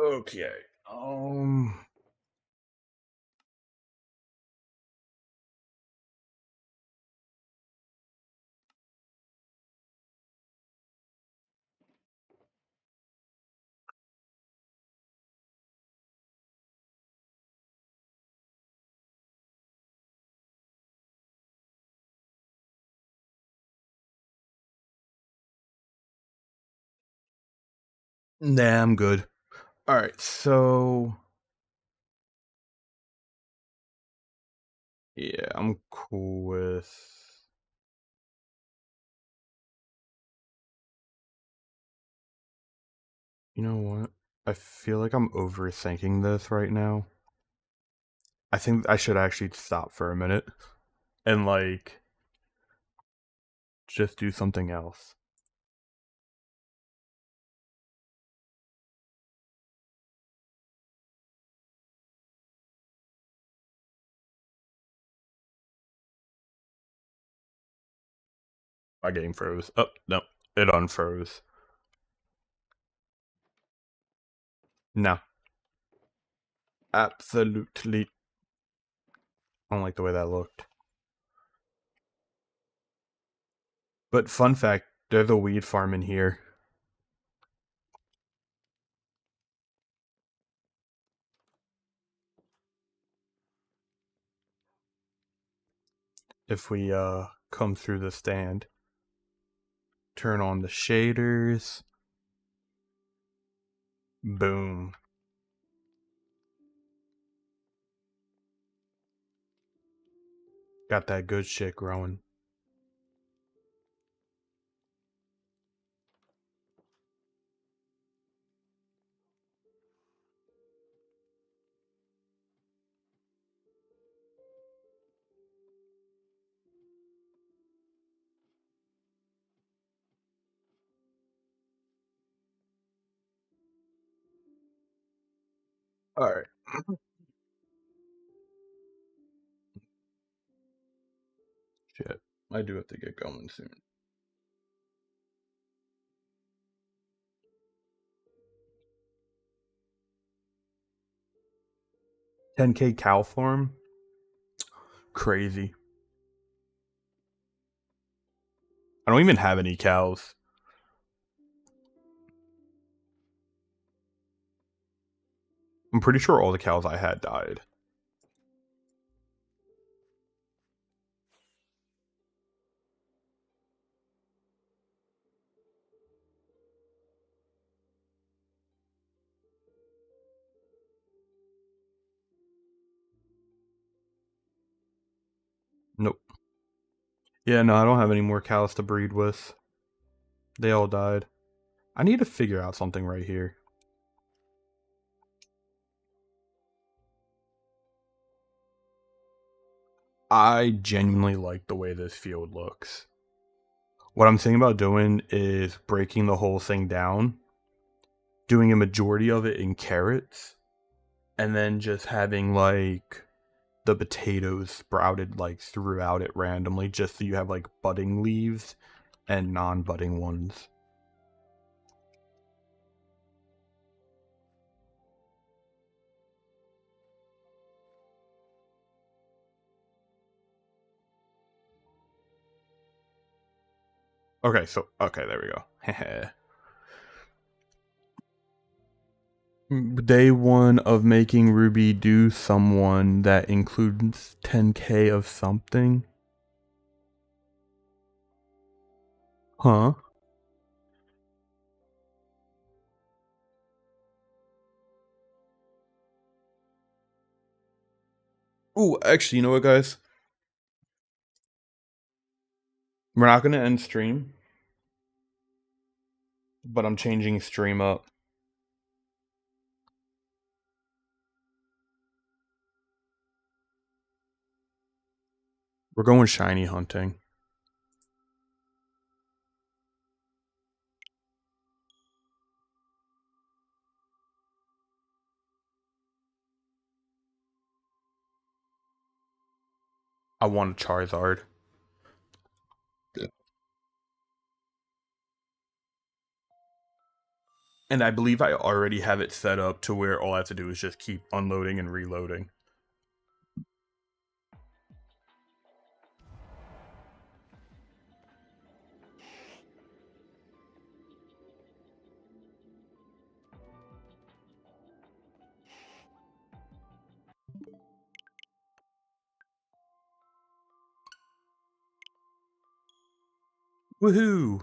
Okay. Um Nah, I'm good. Alright, so yeah, I'm cool with You know what? I feel like I'm overthinking this right now. I think I should actually stop for a minute and like just do something else. My game froze. Oh, no. It unfroze. No. Absolutely. I don't like the way that looked. But fun fact, there's a weed farm in here. If we come through the stand, turn on the shaders. Boom. Got that good shit growing. Alright. Shit. I do have to get going soon. 10K cow farm? Crazy. I don't even have any cows. I'm pretty sure all the cows I had died. Nope. Yeah, no, I don't have any more cows to breed with. They all died. I need to figure out something right here. I genuinely like the way this field looks. What I'm thinking about doing is breaking the whole thing down, doing a majority of it in carrots, and then just having like the potatoes sprouted like throughout it randomly, just so you have like budding leaves and non-budding ones. Okay, so okay, there we go. Day one of making Ruby do someone that includes 10K of something. Huh? Ooh, actually, you know what, guys? We're not gonna end stream, but I'm changing stream up. We're going shiny hunting. I want a Charizard. And I believe I already have it set up to where all I have to do is just keep unloading and reloading. Woohoo!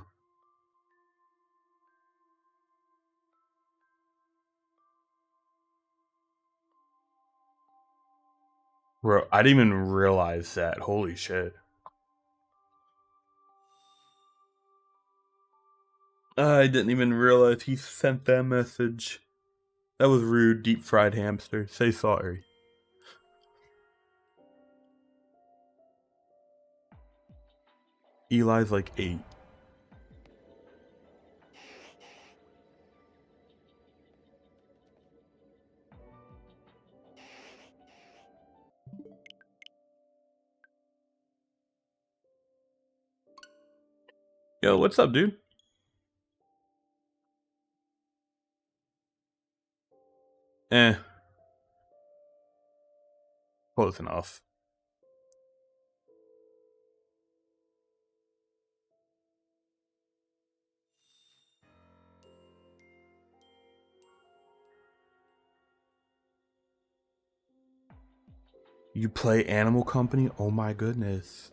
Bro, I didn't even realize that. Holy shit. I didn't even realize he sent that message. That was rude, deep fried hamster. Say sorry. Eli's like 8. Yo, what's up, dude? Eh. Close enough. You play Animal Company? Oh my goodness.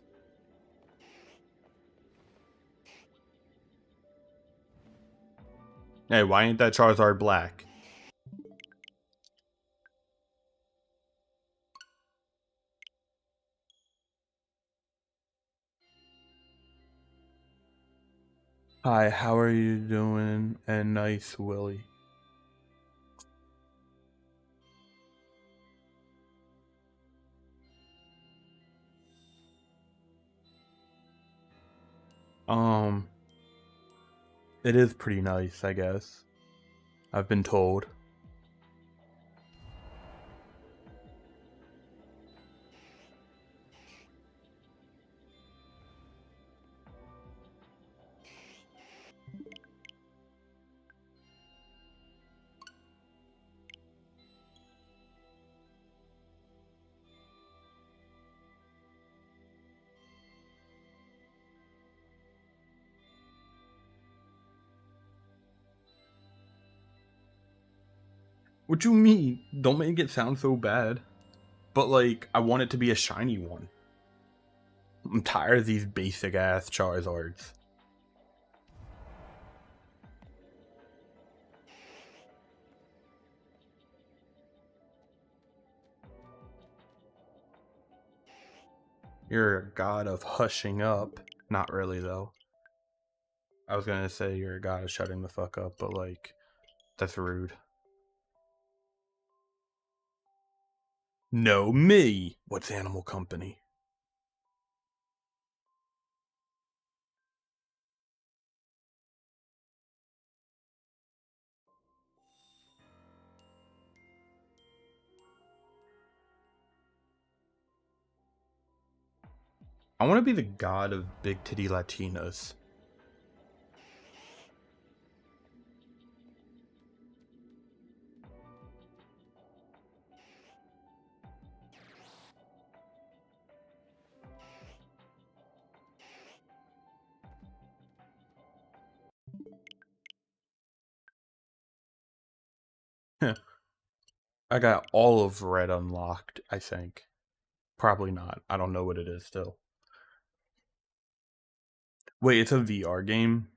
Hey, why ain't that Charizard black? Hi, how are you doing? And nice, Willie. It is pretty nice, I guess. I've been told. What you mean? Don't make it sound so bad. But like, I want it to be a shiny one. I'm tired of these basic ass Charizards. You're a god of hushing up. Not really though. I was gonna say you're a god of shutting the fuck up, but like, that's rude. No, me. What's Animal Company? I want to be the god of big titty Latinas. I got all of red unlocked, I think. Probably not. I don't know what it is still. Wait, it's a VR game?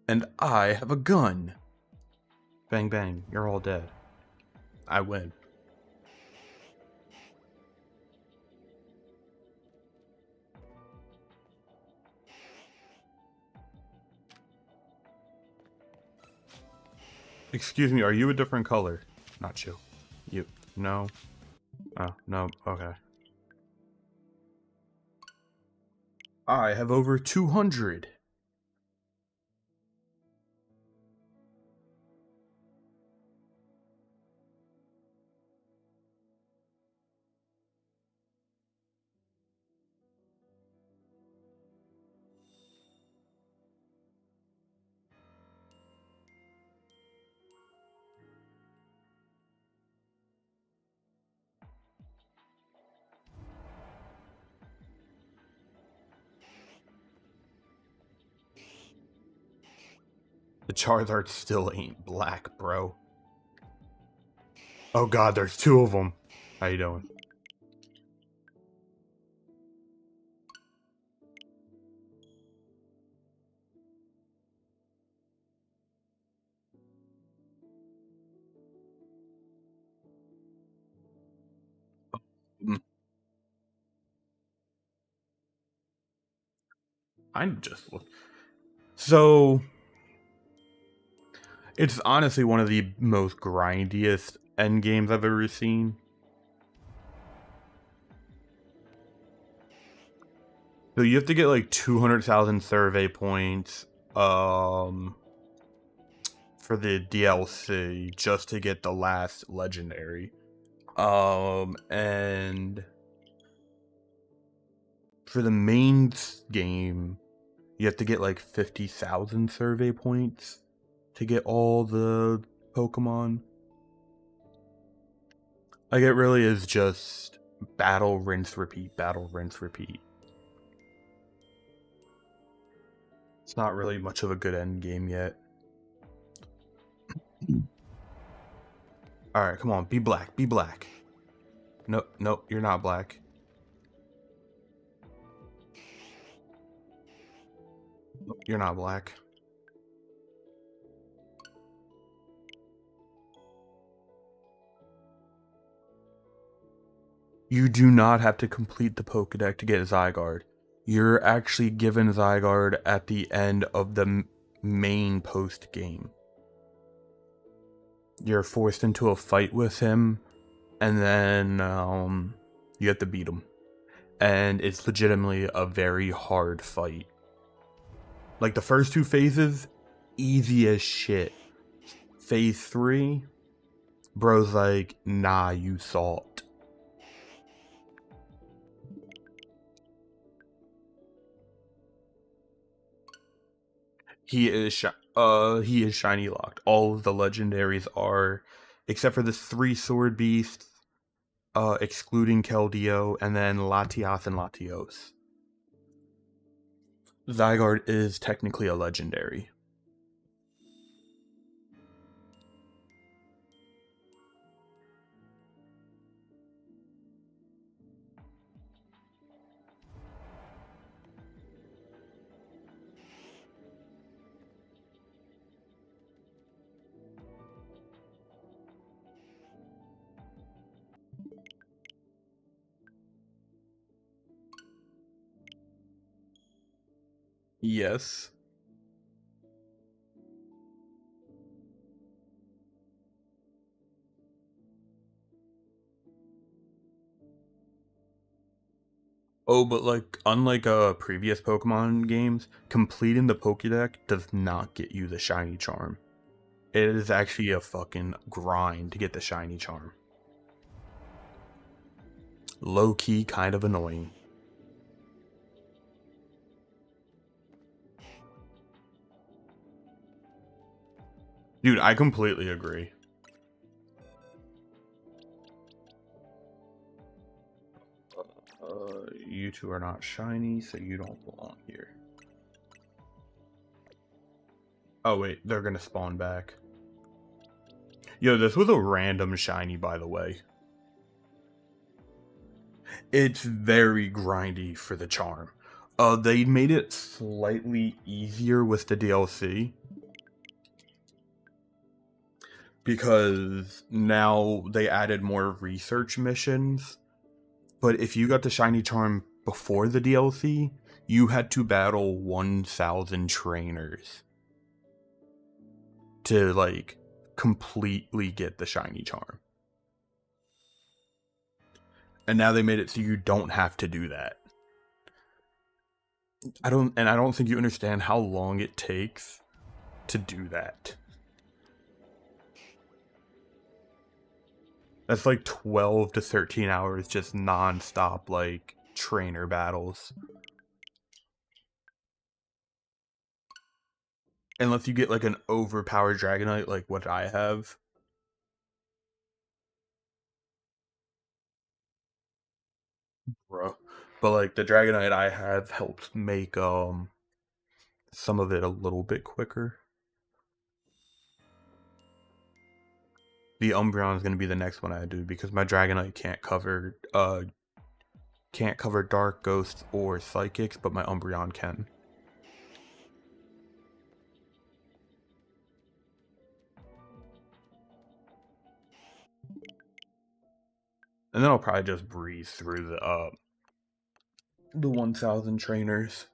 And I have a gun. Bang bang, you're all dead. I win. Excuse me, are you a different color? Not you. You. No. Oh, no. Okay. I have over 200. The Charizard still ain't black, bro. Oh god, there's 2 of them. How you doing? I'm just so it's honestly one of the most grindiest end games I've ever seen. So you have to get like 200,000 survey points for the DLC just to get the last legendary. And for the main game, you have to get like 50,000 survey points to get all the Pokemon. Like, it really is just battle, rinse, repeat, battle, rinse, repeat. It's not really much of a good end game yet. Alright, come on, be black, be black. No, no, you're not black. You're not black. You do not have to complete the Pokédex to get Zygarde. You're actually given Zygarde at the end of the main post game. You're forced into a fight with him, and then you have to beat him. And it's legitimately a very hard fight. Like, the first two phases, easy as shit. Phase 3, bro's like, nah, you thought. He is shiny locked. All of the legendaries are, except for the 3 sword beasts, excluding Keldeo, and then Latias and Latios. Zygarde is technically a legendary. Yes. Oh, but like, unlike previous Pokemon games, completing the Pokédex does not get you the shiny charm. It is actually a fucking grind to get the shiny charm. Low key, kind of annoying. Dude, I completely agree. You two are not shiny, so you don't belong here. Oh wait, they're gonna spawn back. Yo, this was a random shiny, by the way. It's very grindy for the charm. They made it slightly easier with the DLC. Because now they added more research missions. But if you got the shiny charm before the DLC, you had to battle 1,000 trainers to, like, completely get the shiny charm. And now they made it so you don't have to do that. I don't think you understand how long it takes to do that. That's like 12 to 13 hours just non-stop, like, trainer battles. Unless you get like an overpowered Dragonite like what I have. Bro. But like the Dragonite I have helped make some of it a little bit quicker. The Umbreon is gonna be the next one I do because my Dragonite can't cover Dark, Ghosts, or Psychics, but my Umbreon can. And then I'll probably just breeze through the 1,000 trainers.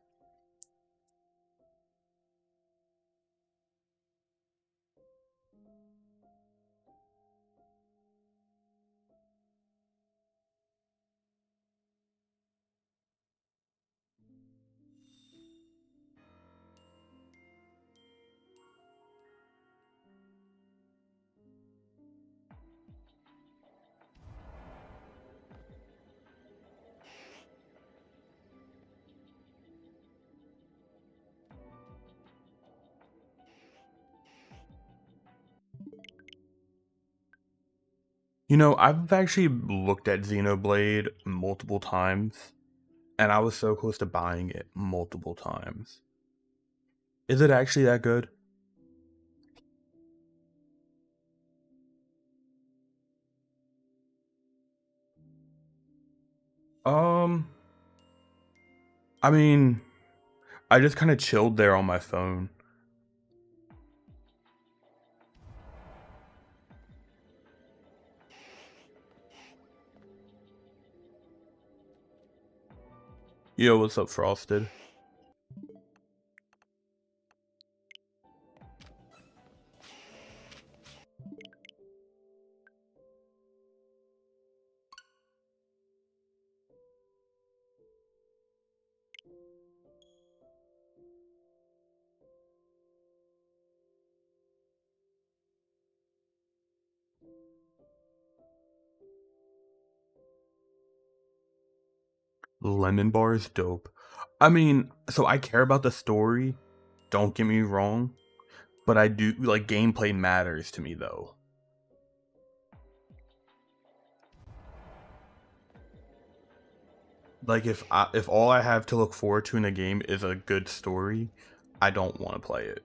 You know, I've actually looked at Xenoblade multiple times, and I was so close to buying it multiple times. Is it actually that good? Um, I mean, I just kind of chilled there on my phone. Yo, what's up, Frosted? Lemon bar is dope. I mean, so I care about the story, don't get me wrong, but I do like gameplay matters to me though. Like if all I have to look forward to in a game is a good story, I don't want to play it.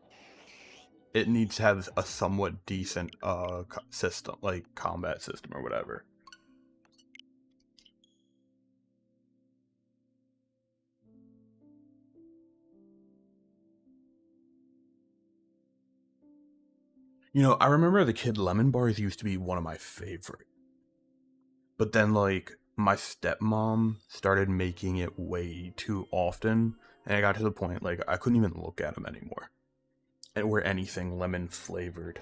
It needs to have a somewhat decent system, like combat system or whatever. You know, I remember as a kid, lemon bars used to be one of my favorite. But then, like, my stepmom started making it way too often, and I got to the point, like, I couldn't even look at them anymore. And were anything lemon flavored.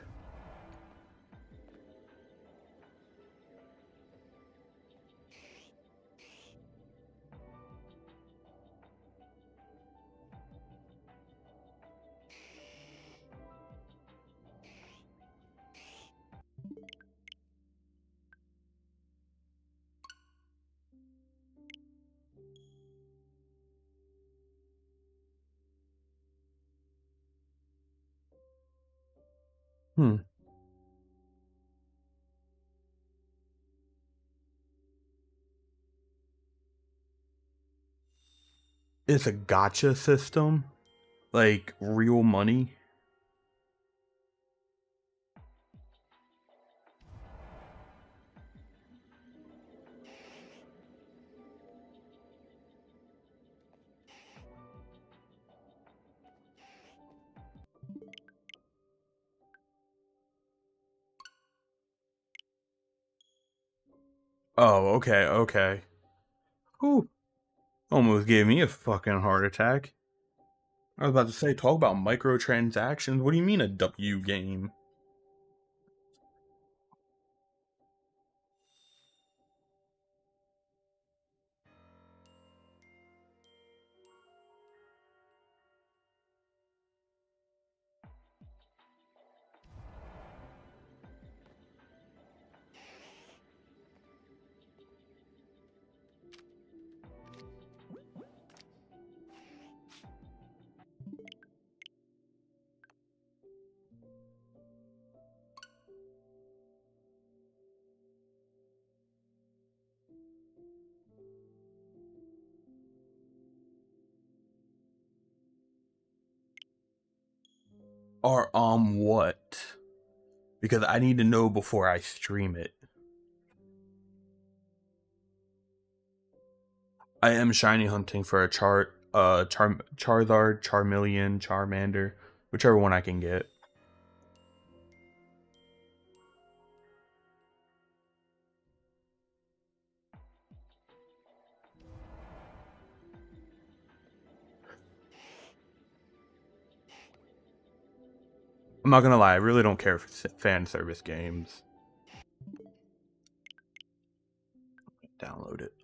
Hmm. It's a gotcha system? Like, real money? Oh, okay, okay. Whew. Almost gave me a fucking heart attack. I was about to say, talk about microtransactions. What do you mean a W game? Or, what? Because I need to know before I stream it. I am shiny hunting for a Charizard, Charmeleon, Charmander, whichever one I can get. I'm not gonna lie, I really don't care for fan service games. Download it.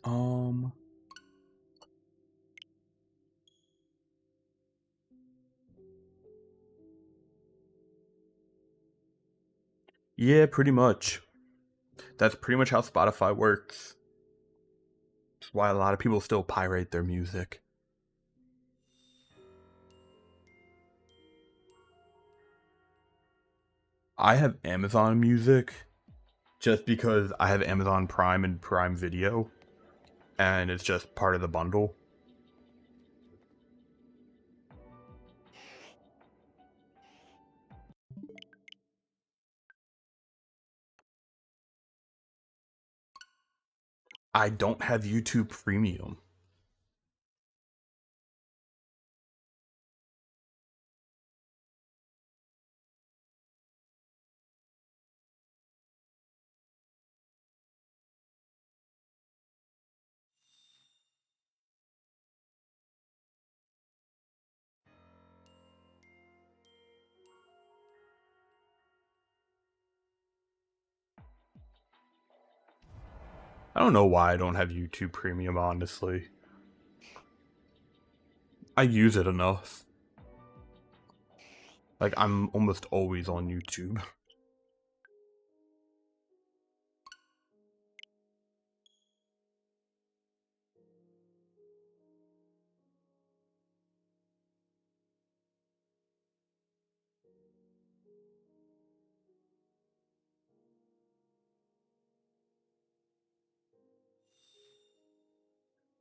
Yeah, pretty much. That's pretty much how Spotify works. That's why a lot of people still pirate their music. I have Amazon Music just because I have Amazon Prime and Prime Video, and it's just part of the bundle. I don't have YouTube Premium. I don't know why I don't have YouTube Premium, honestly. I use it enough. Like, I'm almost always on YouTube.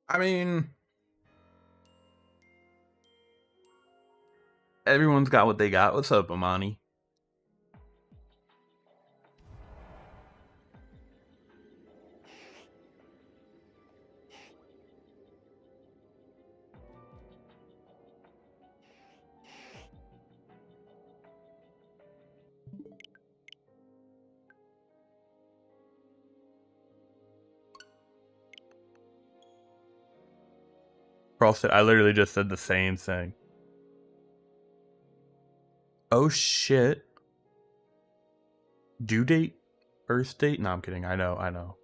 I mean, everyone's got what they got. What's up, Amani? Frosted, I literally just said the same thing. Oh shit. Due date? Birth date? No, I'm kidding. I know.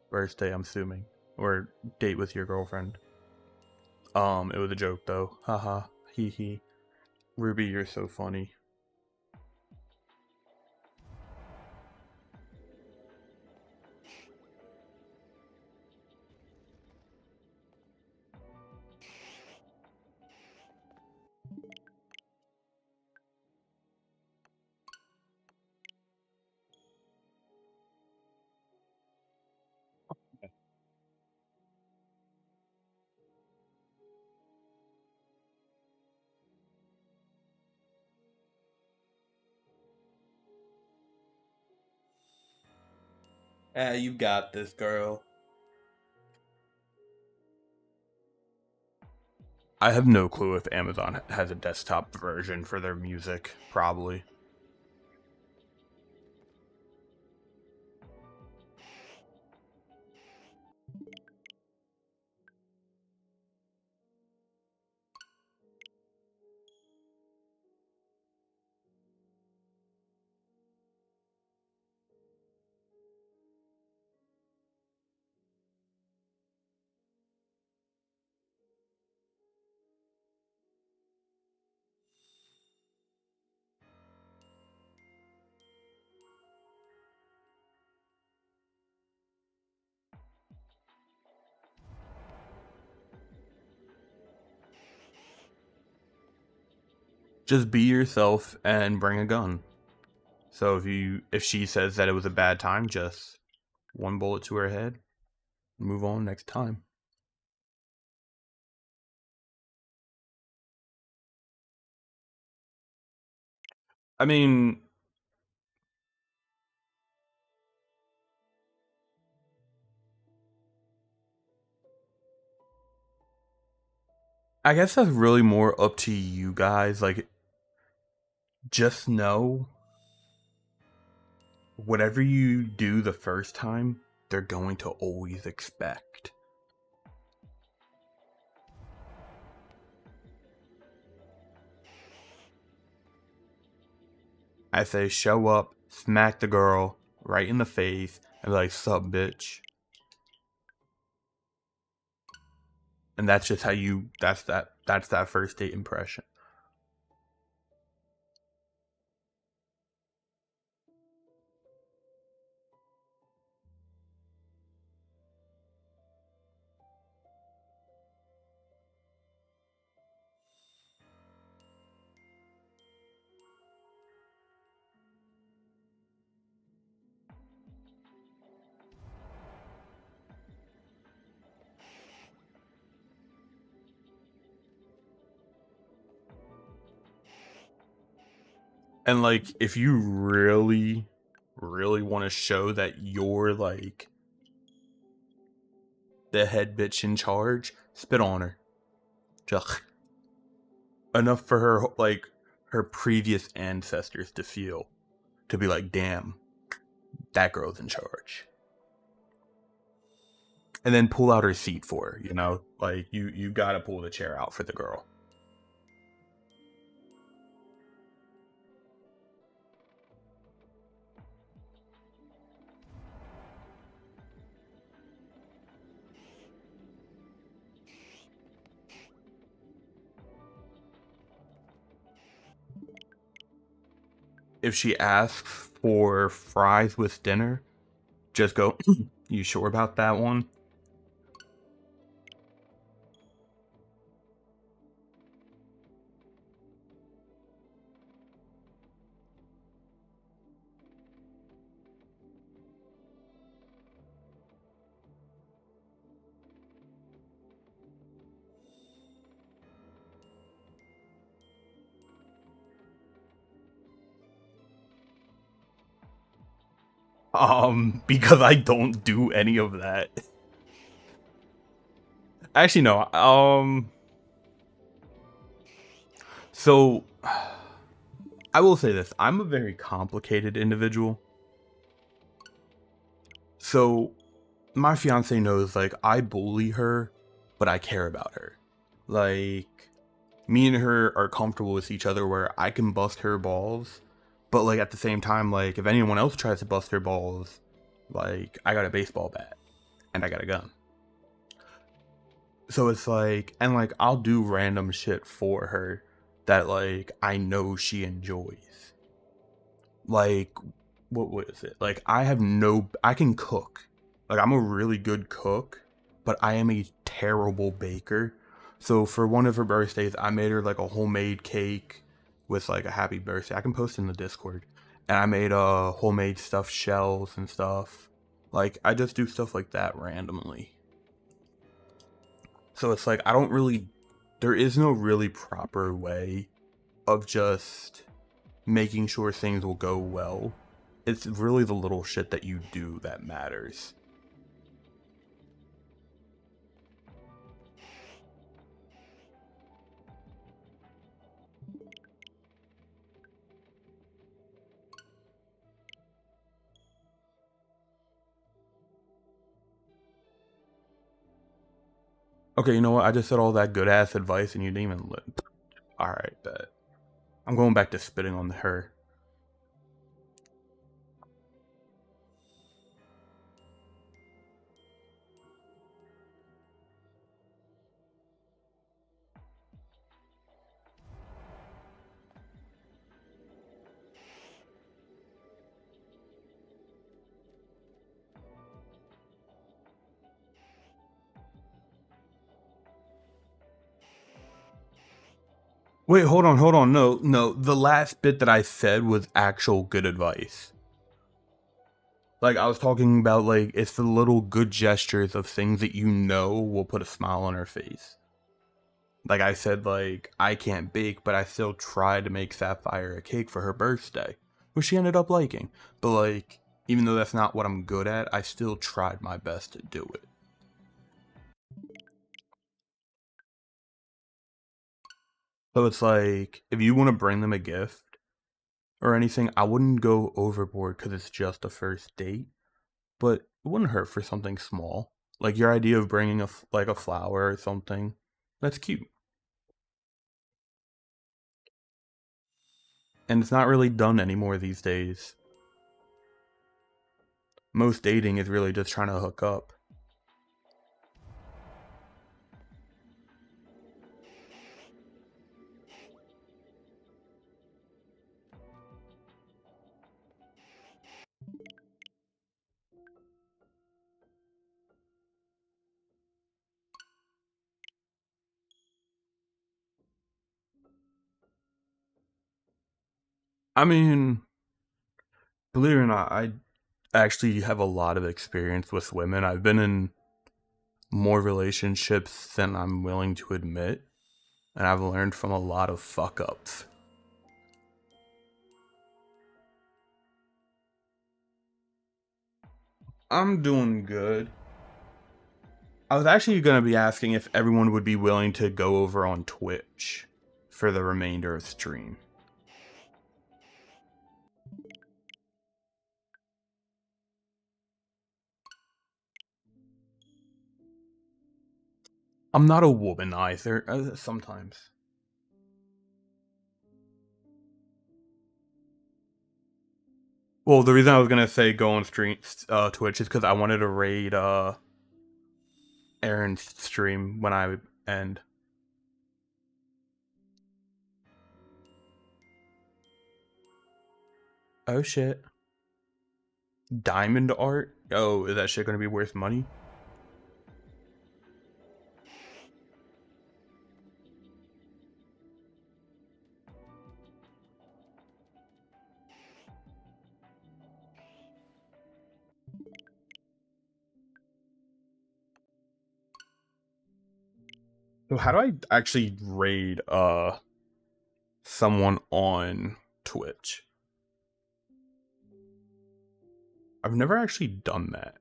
Birthday, I'm assuming. Or date with your girlfriend. It was a joke though. Haha. Hee hee. Ruby, you're so funny. You got this, girl. I have no clue if Amazon has a desktop version for their music. Probably. Just be yourself and bring a gun. So if she says that it was a bad time, just one bullet to her head, move on next time. I mean, I guess that's really more up to you guys. Like, just know whatever you do the first time, they're going to always expect. I say show up, smack the girl right in the face, and be like, sup, bitch. And that's just how you, that's that first date impression. And like, if you really, really want to show that you're like the head bitch in charge, spit on her. Just enough for her, like, her previous ancestors to feel, to be like, damn, that girl's in charge. And then pull out her seat for her, you know? Like, you gotta pull the chair out for the girl. If she asks for fries with dinner, just go, you sure about that one? Because I don't do any of that. Actually, no. So I will say this: I'm a very complicated individual. So my fiance knows, like, I bully her, but I care about her. Like, me and her are comfortable with each other where I can bust her balls, but like at the same time, like, if anyone else tries to bust her balls, like, I got a baseball bat and I got a gun. So it's like, and like, I'll do random shit for her that like I know she enjoys. Like, what is it? Like, I can cook. Like, I'm a really good cook, but I am a terrible baker. So for one of her birthdays, I made her like a homemade cake with like a happy birthday. I can post in the Discord. And I made homemade stuffed shells and stuff. Like, I just do stuff like that randomly. So it's like, I don't really, there is no really proper way of just making sure things will go well. It's really the little shit that you do that matters. Okay, you know what? I just said all that good ass advice and you didn't even listen. Alright, bet. I'm going back to spitting on her. Wait, hold on. No, no. The last bit that I said was actual good advice. Like, I was talking about, like, it's the little good gestures of things that you know will put a smile on her face. Like I said, like, I can't bake, but I still tried to make Sapphire a cake for her birthday, which she ended up liking. But, like, even though that's not what I'm good at, I still tried my best to do it. So it's like, if you want to bring them a gift or anything, I wouldn't go overboard because it's just a first date, but it wouldn't hurt for something small. Like your idea of bringing like a flower or something, that's cute. And it's not really done anymore these days. Most dating is really just trying to hook up. I mean, believe it or not, I actually have a lot of experience with women. I've been in more relationships than I'm willing to admit, and I've learned from a lot of fuck ups. I'm doing good. I was actually going to be asking if everyone would be willing to go over on Twitch for the remainder of stream. I'm not a womanizer, sometimes. Well, the reason I was going to say go on stream Twitch is because I wanted to raid Aaron's stream when I end. Oh shit. Diamond art? Oh, is that shit going to be worth money? So how do I actually raid someone on Twitch? I've never actually done that.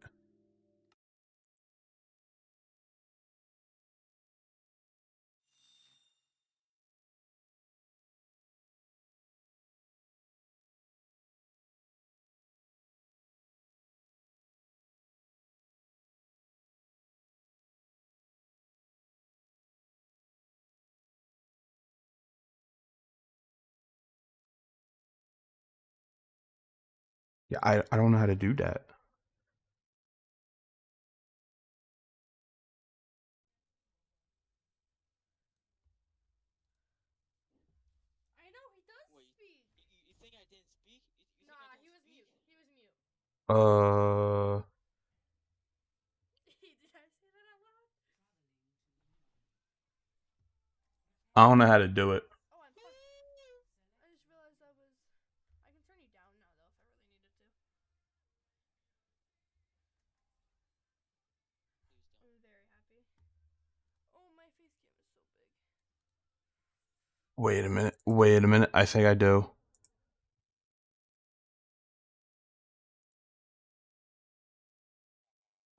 Yeah, I don't know how to do that. I know he does speak. You think I didn't speak? You think I Nah, don't he was speak? mute. He was mute. Uh, Did I say that out loud? I don't know how to do it. Oh, I'm fucked. I just realized I was. I can turn you down now, though, if I really needed to. Please I'm don't. very happy. Oh, my face cam is so big. Wait a minute. Wait a minute. I think I do.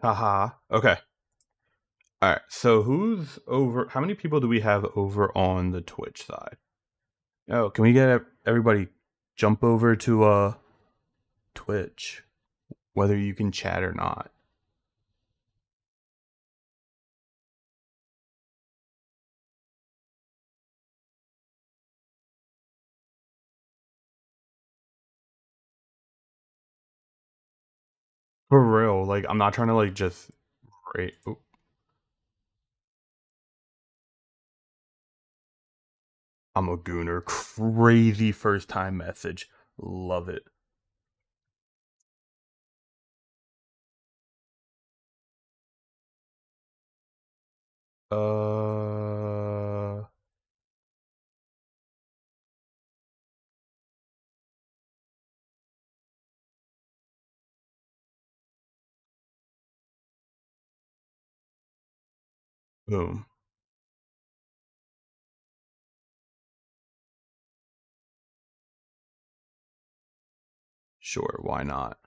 Haha. Okay. All right. So who's over? How many people do we have over on the Twitch side? Oh, can we get everybody jump over to Twitch, whether you can chat or not? For real, like I'm not trying to like just rate. I'm a gooner. Crazy first time message. Love it. Uh, boom. Sure, why not?